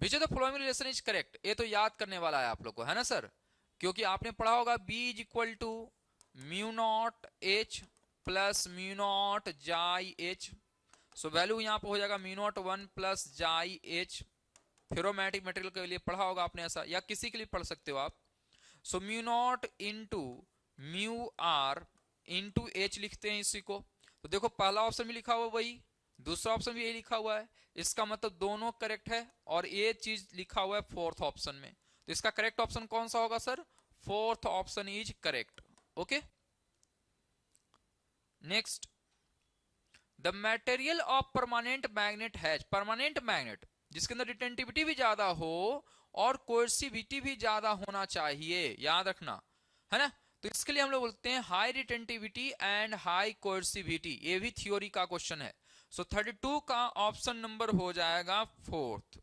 Which of the following relation is correct, ये तो याद करने वाला है आप लोग को, है ना सर, क्योंकि आपने पढ़ा होगा B is equal to mu naught H plus mu naught chi H। So value यहां पर हो जाएगा mu naught 1 plus chi H। Ferromagnetic material के लिए पढ़ा होगा आपने ऐसा, या किसी के लिए पढ़ सकते हो आप। So mu naught into mu R into H लिखते हैं इसी को। तो देखो पहला ऑप्शन भी लिखा हुआ वही, दूसरा ऑप्शन भी यही लिखा हुआ है, इसका मतलब दोनों करेक्ट है। और ये चीज लिखा हुआ है फोर्थ ऑप्शन में, तो इसका करेक्ट ऑप्शन कौन सा होगा sir? Fourth option is correct. Okay, next, the material of permanent magnet has, permanent magnet जिसके अंदर रिटेंटिविटी भी ज्यादा हो और कोर्सिविटी भी ज्यादा होना चाहिए, याद रखना है ना। तो इसके लिए हम लोग बोलते हैं हाई रिटेंटिविटी एंड हाई कोर्सिविटी। ये भी थ्योरी का क्वेश्चन है। सो 32 का ऑप्शन नंबर हो जाएगा फोर्थ।